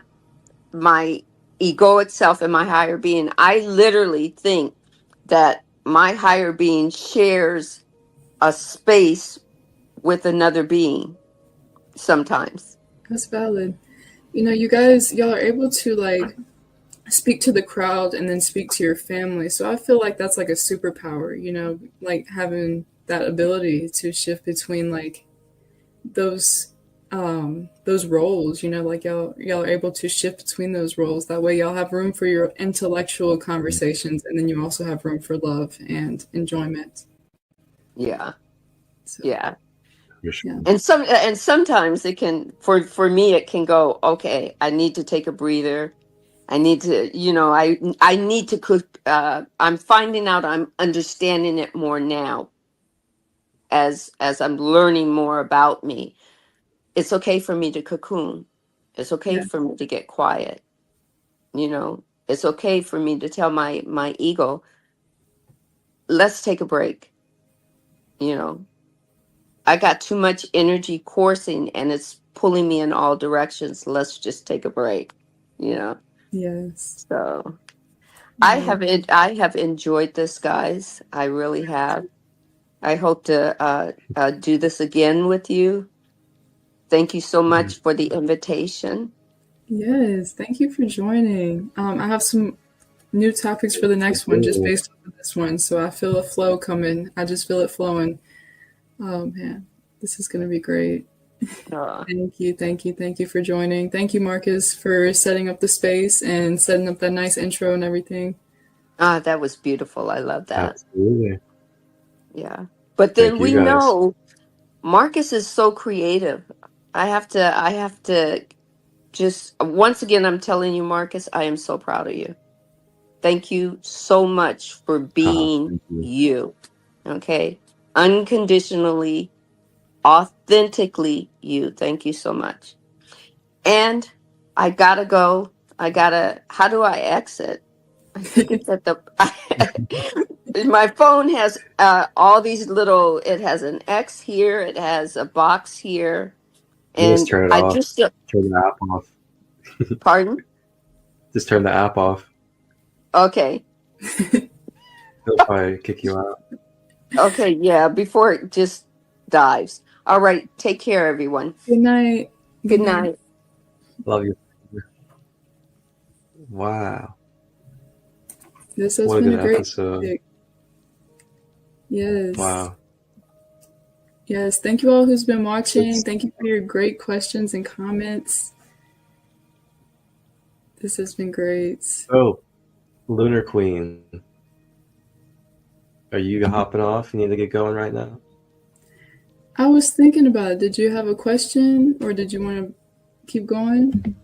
my egoic self and my higher being. I literally think that my higher being shares a space with another being sometimes. That's valid. Y'all are able to like speak to the crowd and then speak to your family. So I feel like that's like a superpower, like having that ability to shift between like those roles, like y'all are able to shift between those roles. That way y'all have room for your intellectual conversations, and then you also have room for love and enjoyment. Yeah. So, Yeah. yeah. And sometimes it can, for me it can go, okay, I need to take a breather. I need to, I need to cook. I'm finding out, I'm understanding it more now as I'm learning more about me. It's okay for me to cocoon. It's okay Yeah. for me to get quiet. You know, it's okay for me to tell my ego, let's take a break. You know, I got too much energy coursing and it's pulling me in all directions. Let's just take a break. You know, Yes. so Yeah. I have enjoyed this, guys. I really have. I hope to do this again with you. Thank you so Mhm. much for the invitation. Yes. Thank you for joining. I have some new topics for the next one just Absolutely. based on this one. So I feel a flow coming. I just feel it flowing. Oh man, this is going to be great. Uh, Thank you. Thank you. Thank you for joining. Thank you, Marcus, for setting up the space and setting up that nice intro and everything. that was beautiful. I love that. Absolutely. Yeah. But Thank then you we guys. know Marcus is so creative. I have to just once again I'm telling you, Marcus, I am so proud of you. Thank you so much for being Thank you. you. Okay? Unconditionally, authentically you. Thank you so much. And I gotta go. How do I exit? I think it's at the my phone has all these little, it has an X here, it has a box here, You just and turn it I off. just Turn the app off. pardon? Just turn the app off. Okay. It'll probably kick you out. Okay, yeah, before it just dives. All right, take care, everyone. Good night. Good Good night. night. Love you. Wow. This has What a been good a great episode. topic. Yes. Wow. Yes. Thank you all who's been watching. It's Thank you for your great questions and comments. This has been great. so Lunar Queen. Are you hopping off? You need to get going right now? I was thinking about it. Did you have a question or did you want to keep going?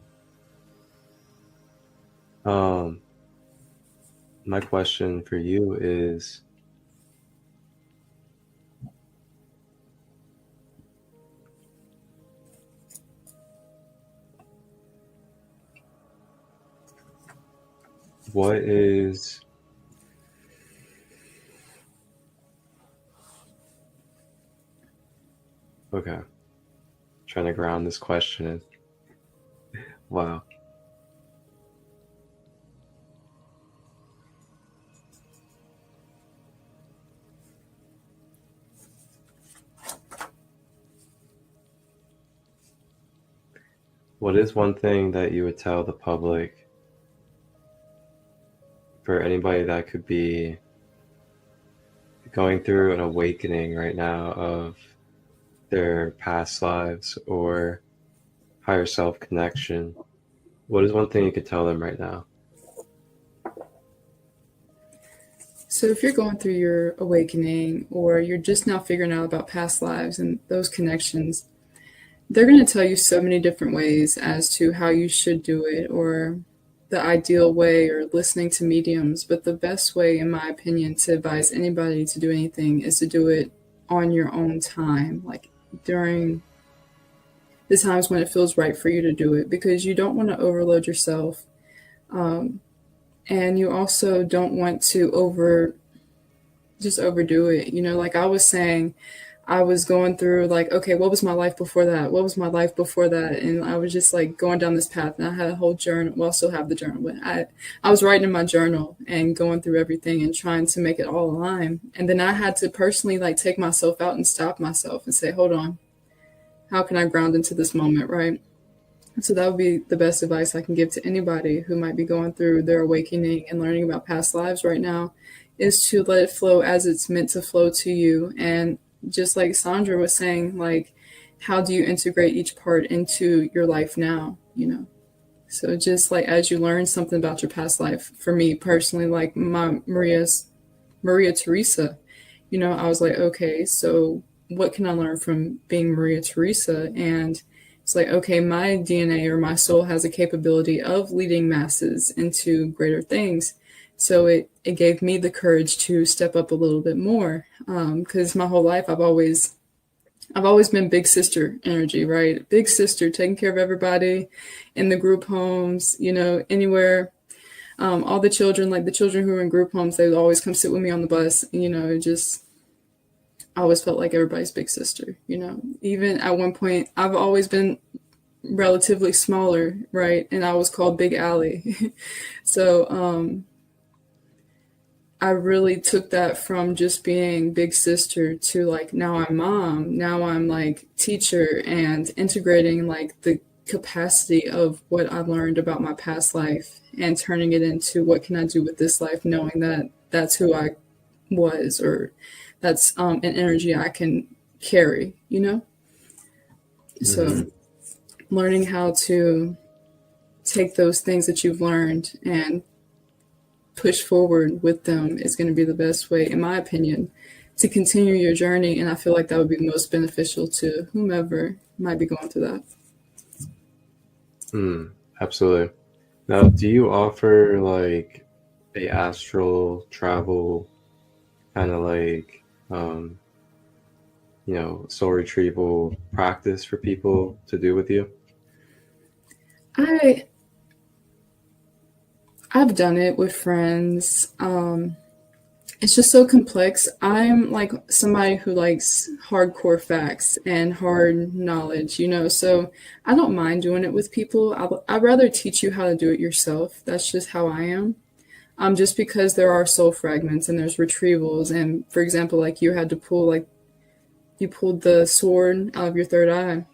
My question for you is, what is okay? Trying to ground this question in. Wow. What is one thing that you would tell the public, for anybody that could be going through an awakening right now of their past lives or higher self connection? What is one thing you could tell them right now? So, if you're going through your awakening or you're just now figuring out about past lives and those connections, they're going to tell you so many different ways as to how you should do it or the ideal way or listening to mediums. But the best way, in my opinion, to advise anybody to do anything is to do it on your own time, like during the times when it feels right for you to do it, because you don't want to overload yourself. And you also don't want to overdo it. You know, like I was saying, I was going through like, okay, what was my life before that? What was my life before that? And I was just like going down this path, and I had a whole journal. Well, I still have the journal, but I was writing in my journal and going through everything and trying to make it all align. And then I had to personally like take myself out and stop myself and say, hold on, how can I ground into this moment, right? So that would be the best advice I can give to anybody who might be going through their awakening and learning about past lives right now, is to let it flow as it's meant to flow to you. And just like Sandra was saying, like, how do you integrate each part into your life now, you know? So just like as you learn something about your past life, for me personally, like my Maria Teresa, you know, I was like, okay, so what can I learn from being Maria Teresa? And it's like, okay, my DNA or my soul has a capability of leading masses into greater things. So it gave me the courage to step up a little bit more, because my whole life I've always I've always been big sister energy, right? Big sister, taking care of everybody in the group homes, anywhere. All the children, like the children who were in group homes, they would always come sit with me on the bus. I always felt like everybody's big sister, Even at one point, I've always been relatively smaller, right? And I was called Big Ally. So I really took that from just being big sister to like now I'm mom, now I'm like teacher, and integrating like the capacity of what I learned about my past life and turning it into what can I do with this life, knowing that that's who I was, or that's an energy I can carry, So learning how to take those things that you've learned and push forward with them is going to be the best way, in my opinion, to continue your journey. And I feel like that would be most beneficial to whomever might be going through that. Absolutely. Now, do you offer like a astral travel kind of like, soul retrieval practice for people to do with you? I've done it with friends. It's just so complex. I'm like somebody who likes hardcore facts and hard knowledge, so I don't mind doing it with people. I'd rather teach you how to do it yourself. That's just how I am. Just because there are soul fragments and there's retrievals. And for example, like you pulled the sword out of your third eye.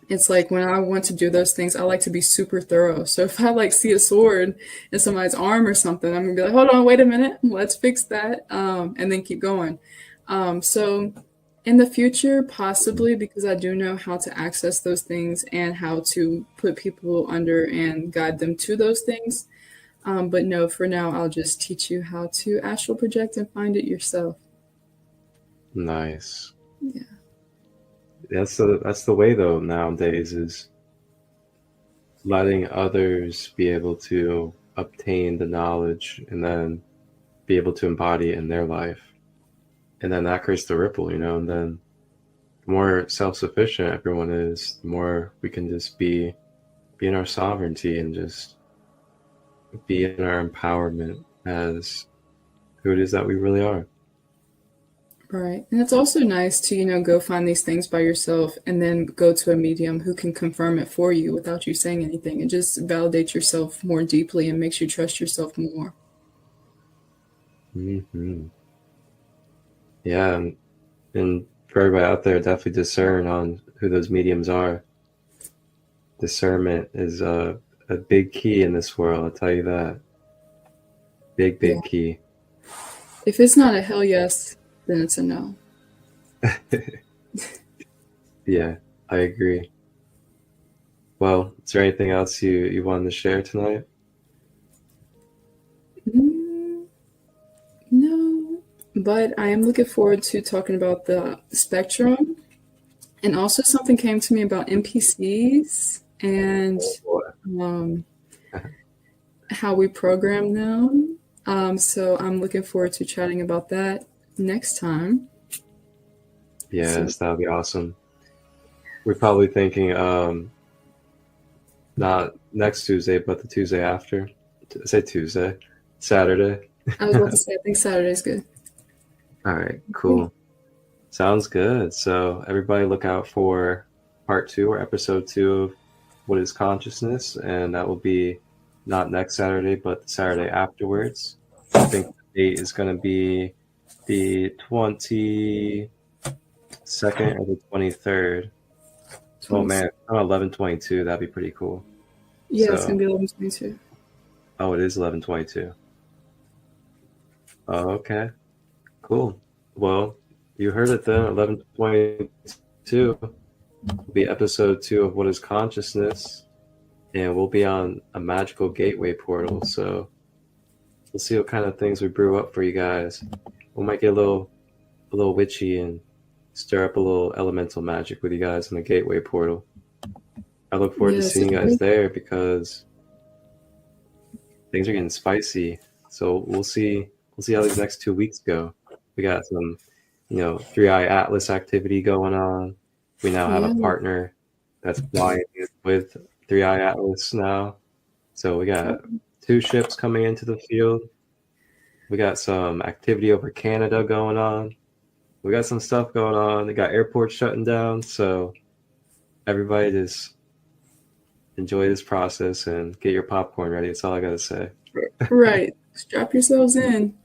It's like when I want to do those things, I like to be super thorough. So if I like see a sword in somebody's arm or something, I'm gonna be like, hold on, wait a minute, let's fix that, and then keep going. So in the future, possibly, because I do know how to access those things and how to put people under and guide them to those things. But no, for now, I'll just teach you how to astral project and find it yourself. Nice. Yeah. That's the way though nowadays, is letting others be able to obtain the knowledge and then be able to embody it in their life. And then that creates the ripple, and then the more self-sufficient everyone is, the more we can just be in our sovereignty and just be in our empowerment as who it is that we really are. Right. And it's also nice to, go find these things by yourself and then go to a medium who can confirm it for you without you saying anything. It just validates yourself more deeply and makes you trust yourself more. Mm-hmm. Yeah. And for everybody out there, definitely discern on who those mediums are. Discernment is a big key in this world, I'll tell you that. Big key. If it's not a hell yes, then it's a no. Yeah, I agree. Well, is there anything else you wanted to share tonight? No, but I am looking forward to talking about the spectrum. And also something came to me about NPCs and how we program them. So I'm looking forward to chatting about that next time. Yes, that would be awesome. We're probably thinking not next Tuesday, but the Tuesday after. Say Tuesday. Saturday. I was about to say, I think Saturday's good. All right, cool. Sounds good. So everybody look out for part 2 or episode 2 of What is Consciousness, and that will be not next Saturday, but the Saturday afterwards. I think the date is going to be the 22nd or the 23rd. Oh man, 11/22. That'd be pretty cool. Yeah, it's gonna be 11/22. Oh, it is 11/22. Oh, okay, cool. Well, you heard it then. 11/22 will be episode 2 of What is Consciousness, and we'll be on a magical gateway portal. So we'll see what kind of things we brew up for you guys. We might get a little witchy and stir up a little elemental magic with you guys in the gateway portal. I look forward to seeing you guys there, because things are getting spicy. So we'll see how these next 2 weeks go. We got some, 3-eye Atlas activity going on. We now have a Yeah. partner that's flying with 3i Atlas now. So we got 2 ships coming into the field. We got some activity over Canada going on. We got some stuff going on. We got airports shutting down. So everybody just enjoy this process and get your popcorn ready. That's all I got to say. Right. Strap yourselves in.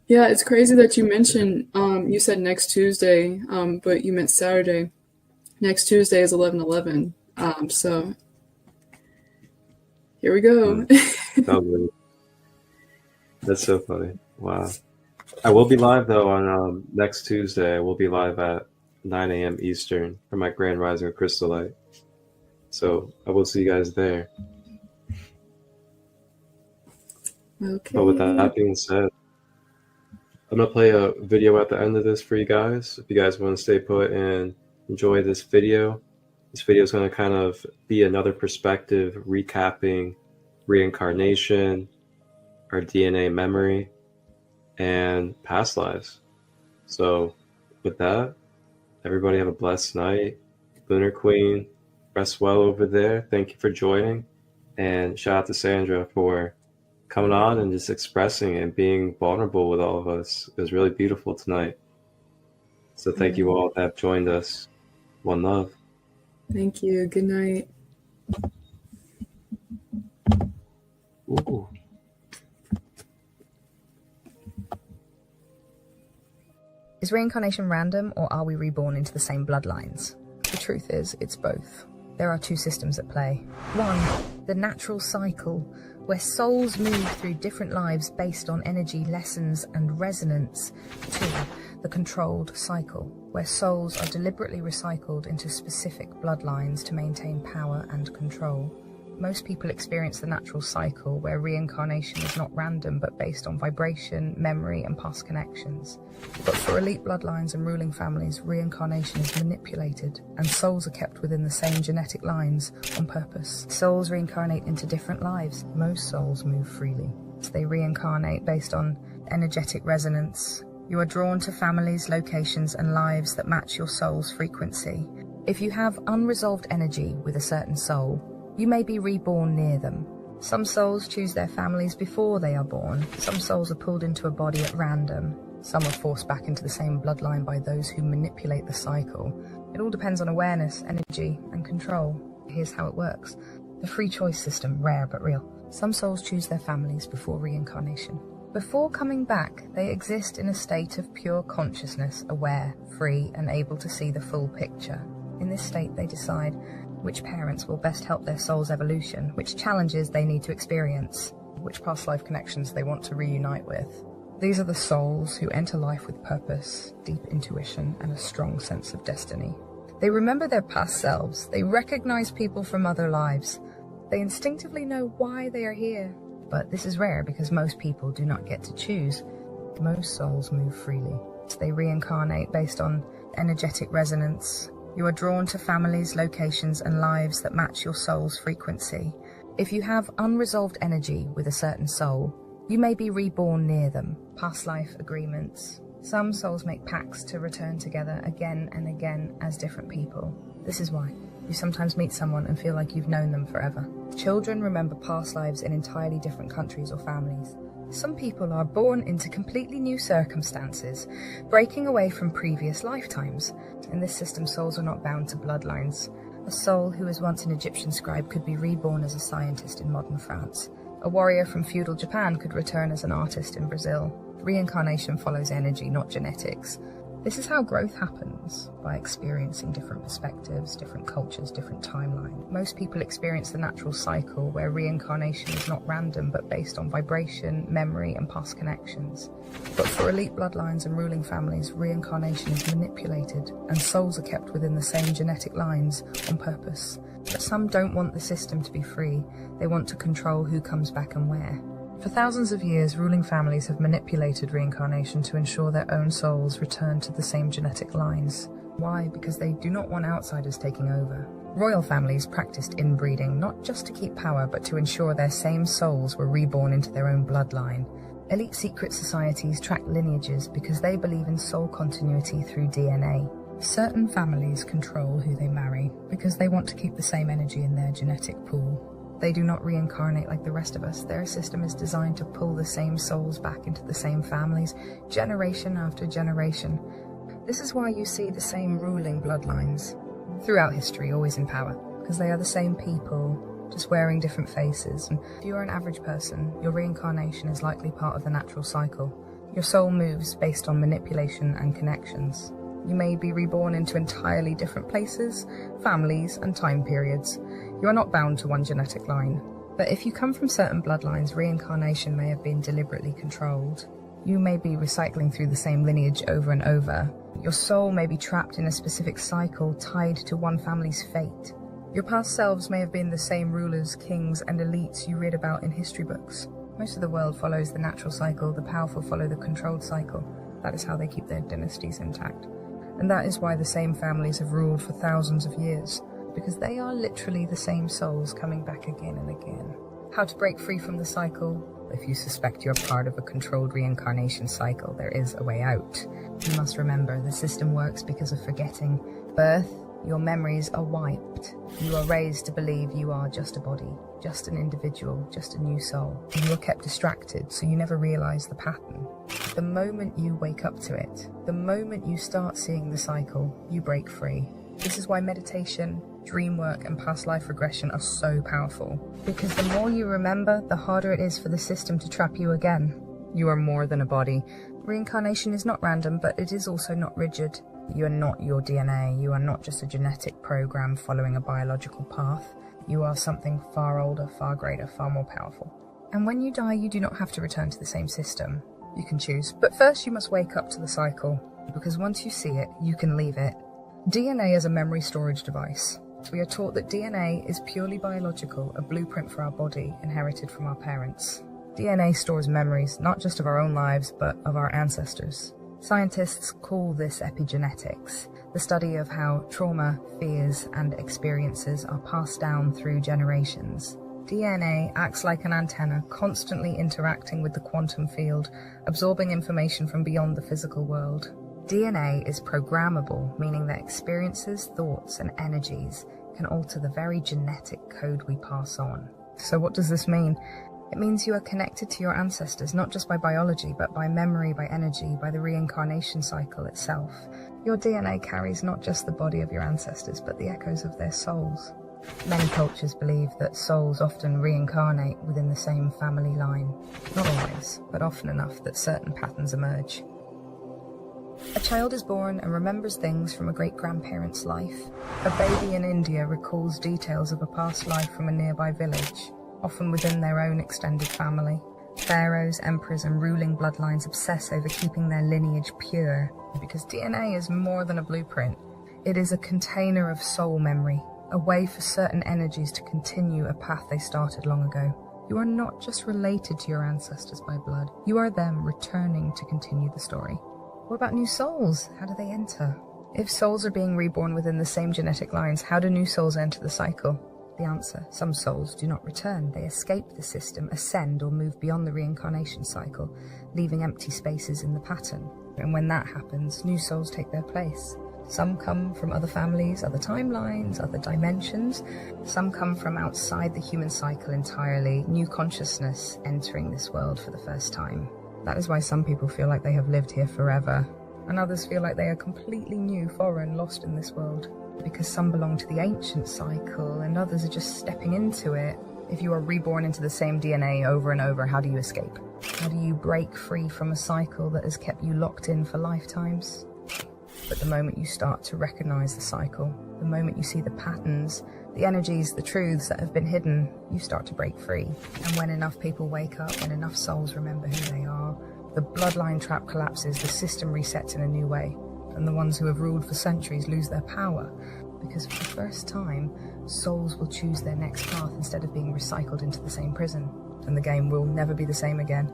Yeah, it's crazy that you mentioned, you said next Tuesday, but you meant Saturday. Next Tuesday is 11/11. So here we go. Totally. That's so funny. Wow. I will be live though on next Tuesday. I will be live at 9 a.m. Eastern for my Grand Rising of Christo Ally. So I will see you guys there. Okay. But with that being said, I'm going to play a video at the end of this for you guys. If you guys want to stay put and enjoy this video is going to kind of be another perspective recapping reincarnation, our DNA memory, and past lives. So with that, everybody have a blessed night. Lunar Queen, rest well over there. Thank you for joining. And shout out to Sandra for coming on and just expressing and being vulnerable with all of us. It was really beautiful tonight. So thank you all that have joined us. One love. Thank you. Good night. Ooh. Is reincarnation random, or are we reborn into the same bloodlines? The truth is, it's both. There are 2 systems at play. 1, the natural cycle, where souls move through different lives based on energy, lessons, and resonance. 2, the controlled cycle, where souls are deliberately recycled into specific bloodlines to maintain power and control. Most people experience the natural cycle, where reincarnation is not random but based on vibration, memory, and past connections. But for elite bloodlines and ruling families, reincarnation is manipulated, and souls are kept within the same genetic lines on purpose. Souls reincarnate into different lives. Most souls move freely. They reincarnate based on energetic resonance. You are drawn to families, locations, and lives that match your soul's frequency. If you have unresolved energy with a certain soul, you may be reborn near them. Some souls choose their families before they are born. Some souls are pulled into a body at random. Some are forced back into the same bloodline by those who manipulate the cycle. It all depends on awareness, energy, and control. Here's how it works. The free choice system, rare but real. Some souls choose their families before reincarnation. Before coming back, they exist in a state of pure consciousness, aware, free, and able to see the full picture. In this state, they decide which parents will best help their soul's evolution, which challenges they need to experience, which past life connections they want to reunite with. These are the souls who enter life with purpose, deep intuition, and a strong sense of destiny. They remember their past selves. They recognize people from other lives. They instinctively know why they are here. But this is rare because most people do not get to choose. Most souls move freely. They reincarnate based on energetic resonance. You are drawn to families, locations, and lives that match your soul's frequency. If you have unresolved energy with a certain soul, you may be reborn near them. Past life agreements. Some souls make pacts to return together again and again as different people. This is why you sometimes meet someone and feel like you've known them forever. Children remember past lives in entirely different countries or families. Some people are born into completely new circumstances, breaking away from previous lifetimes. In this system, souls are not bound to bloodlines. A soul who was once an Egyptian scribe could be reborn as a scientist in modern France. A warrior from feudal Japan could return as an artist in Brazil. Reincarnation follows energy, not genetics. This is how growth happens, by experiencing different perspectives, different cultures, different timelines. Most people experience the natural cycle, where reincarnation is not random but based on vibration, memory, and past connections. But for elite bloodlines and ruling families, reincarnation is manipulated, and souls are kept within the same genetic lines on purpose. But some don't want the system to be free. They want to control who comes back and where. For thousands of years, ruling families have manipulated reincarnation to ensure their own souls return to the same genetic lines. Why? Because they do not want outsiders taking over. Royal families practiced inbreeding, not just to keep power, but to ensure their same souls were reborn into their own bloodline. Elite secret societies track lineages because they believe in soul continuity through DNA. Certain families control who they marry because they want to keep the same energy in their genetic pool. They do not reincarnate like the rest of us. Their system is designed to pull the same souls back into the same families, generation after generation. This is why you see the same ruling bloodlines throughout history, always in power, because they are the same people, just wearing different faces. And if you are an average person, your reincarnation is likely part of the natural cycle. Your soul moves based on manipulation and connections. You may be reborn into entirely different places, families, and time periods. You are not bound to one genetic line. But if you come from certain bloodlines, reincarnation may have been deliberately controlled. You may be recycling through the same lineage over and over. Your soul may be trapped in a specific cycle tied to one family's fate. Your past selves may have been the same rulers, kings, and elites you read about in history books. Most of the world follows the natural cycle, the powerful follow the controlled cycle. That is how they keep their dynasties intact. And that is why the same families have ruled for thousands of years, because they are literally the same souls coming back again and again. How to break free from the cycle? If you suspect you're part of a controlled reincarnation cycle, there is a way out. You must remember, the system works because of forgetting. Birth, your memories are wiped. You are raised to believe you are just a body, just an individual, just a new soul. And you are kept distracted, so you never realize the pattern. The moment you wake up to it, the moment you start seeing the cycle, you break free. This is why meditation, dream work, and past life regression are so powerful. Because the more you remember, the harder it is for the system to trap you again. You are more than a body. Reincarnation is not random, but it is also not rigid. You are not your DNA. You are not just a genetic program following a biological path. You are something far older, far greater, far more powerful. And when you die, you do not have to return to the same system. You can choose. But first you must wake up to the cycle, because once you see it, you can leave it. DNA is a memory storage device. We are taught that DNA is purely biological, a blueprint for our body, inherited from our parents. DNA stores memories, not just of our own lives, but of our ancestors. Scientists call this epigenetics, the study of how trauma, fears, and experiences are passed down through generations. DNA acts like an antenna, constantly interacting with the quantum field, absorbing information from beyond the physical world. DNA is programmable, meaning that experiences, thoughts, and energies can alter the very genetic code we pass on. So what does this mean? It means you are connected to your ancestors, not just by biology, but by memory, by energy, by the reincarnation cycle itself. Your DNA carries not just the body of your ancestors, but the echoes of their souls. Many cultures believe that souls often reincarnate within the same family line. Not always, but often enough that certain patterns emerge. A child is born and remembers things from a great-grandparent's life. A baby in India recalls details of a past life from a nearby village, often within their own extended family. Pharaohs, emperors, and ruling bloodlines obsess over keeping their lineage pure, because DNA is more than a blueprint. It is a container of soul memory, a way for certain energies to continue a path they started long ago. You are not just related to your ancestors by blood, you are them returning to continue the story. What about new souls? How do they enter? If souls are being reborn within the same genetic lines, how do new souls enter the cycle? The answer: some souls do not return. They escape the system, ascend, or move beyond the reincarnation cycle, leaving empty spaces in the pattern. And when that happens, new souls take their place. Some come from other families, other timelines, other dimensions. Some come from outside the human cycle entirely, new consciousness entering this world for the first time. That is why some people feel like they have lived here forever, and others feel like they are completely new, foreign, lost in this world. Because some belong to the ancient cycle, and others are just stepping into it. If you are reborn into the same DNA over and over, how do you escape? How do you break free from a cycle that has kept you locked in for lifetimes? But the moment you start to recognize the cycle, the moment you see the patterns, the energies, the truths that have been hidden, you start to break free. And when enough people wake up, when enough souls remember who they are, the bloodline trap collapses, the system resets in a new way. And the ones who have ruled for centuries lose their power, because for the first time, souls will choose their next path instead of being recycled into the same prison, and the game will never be the same again.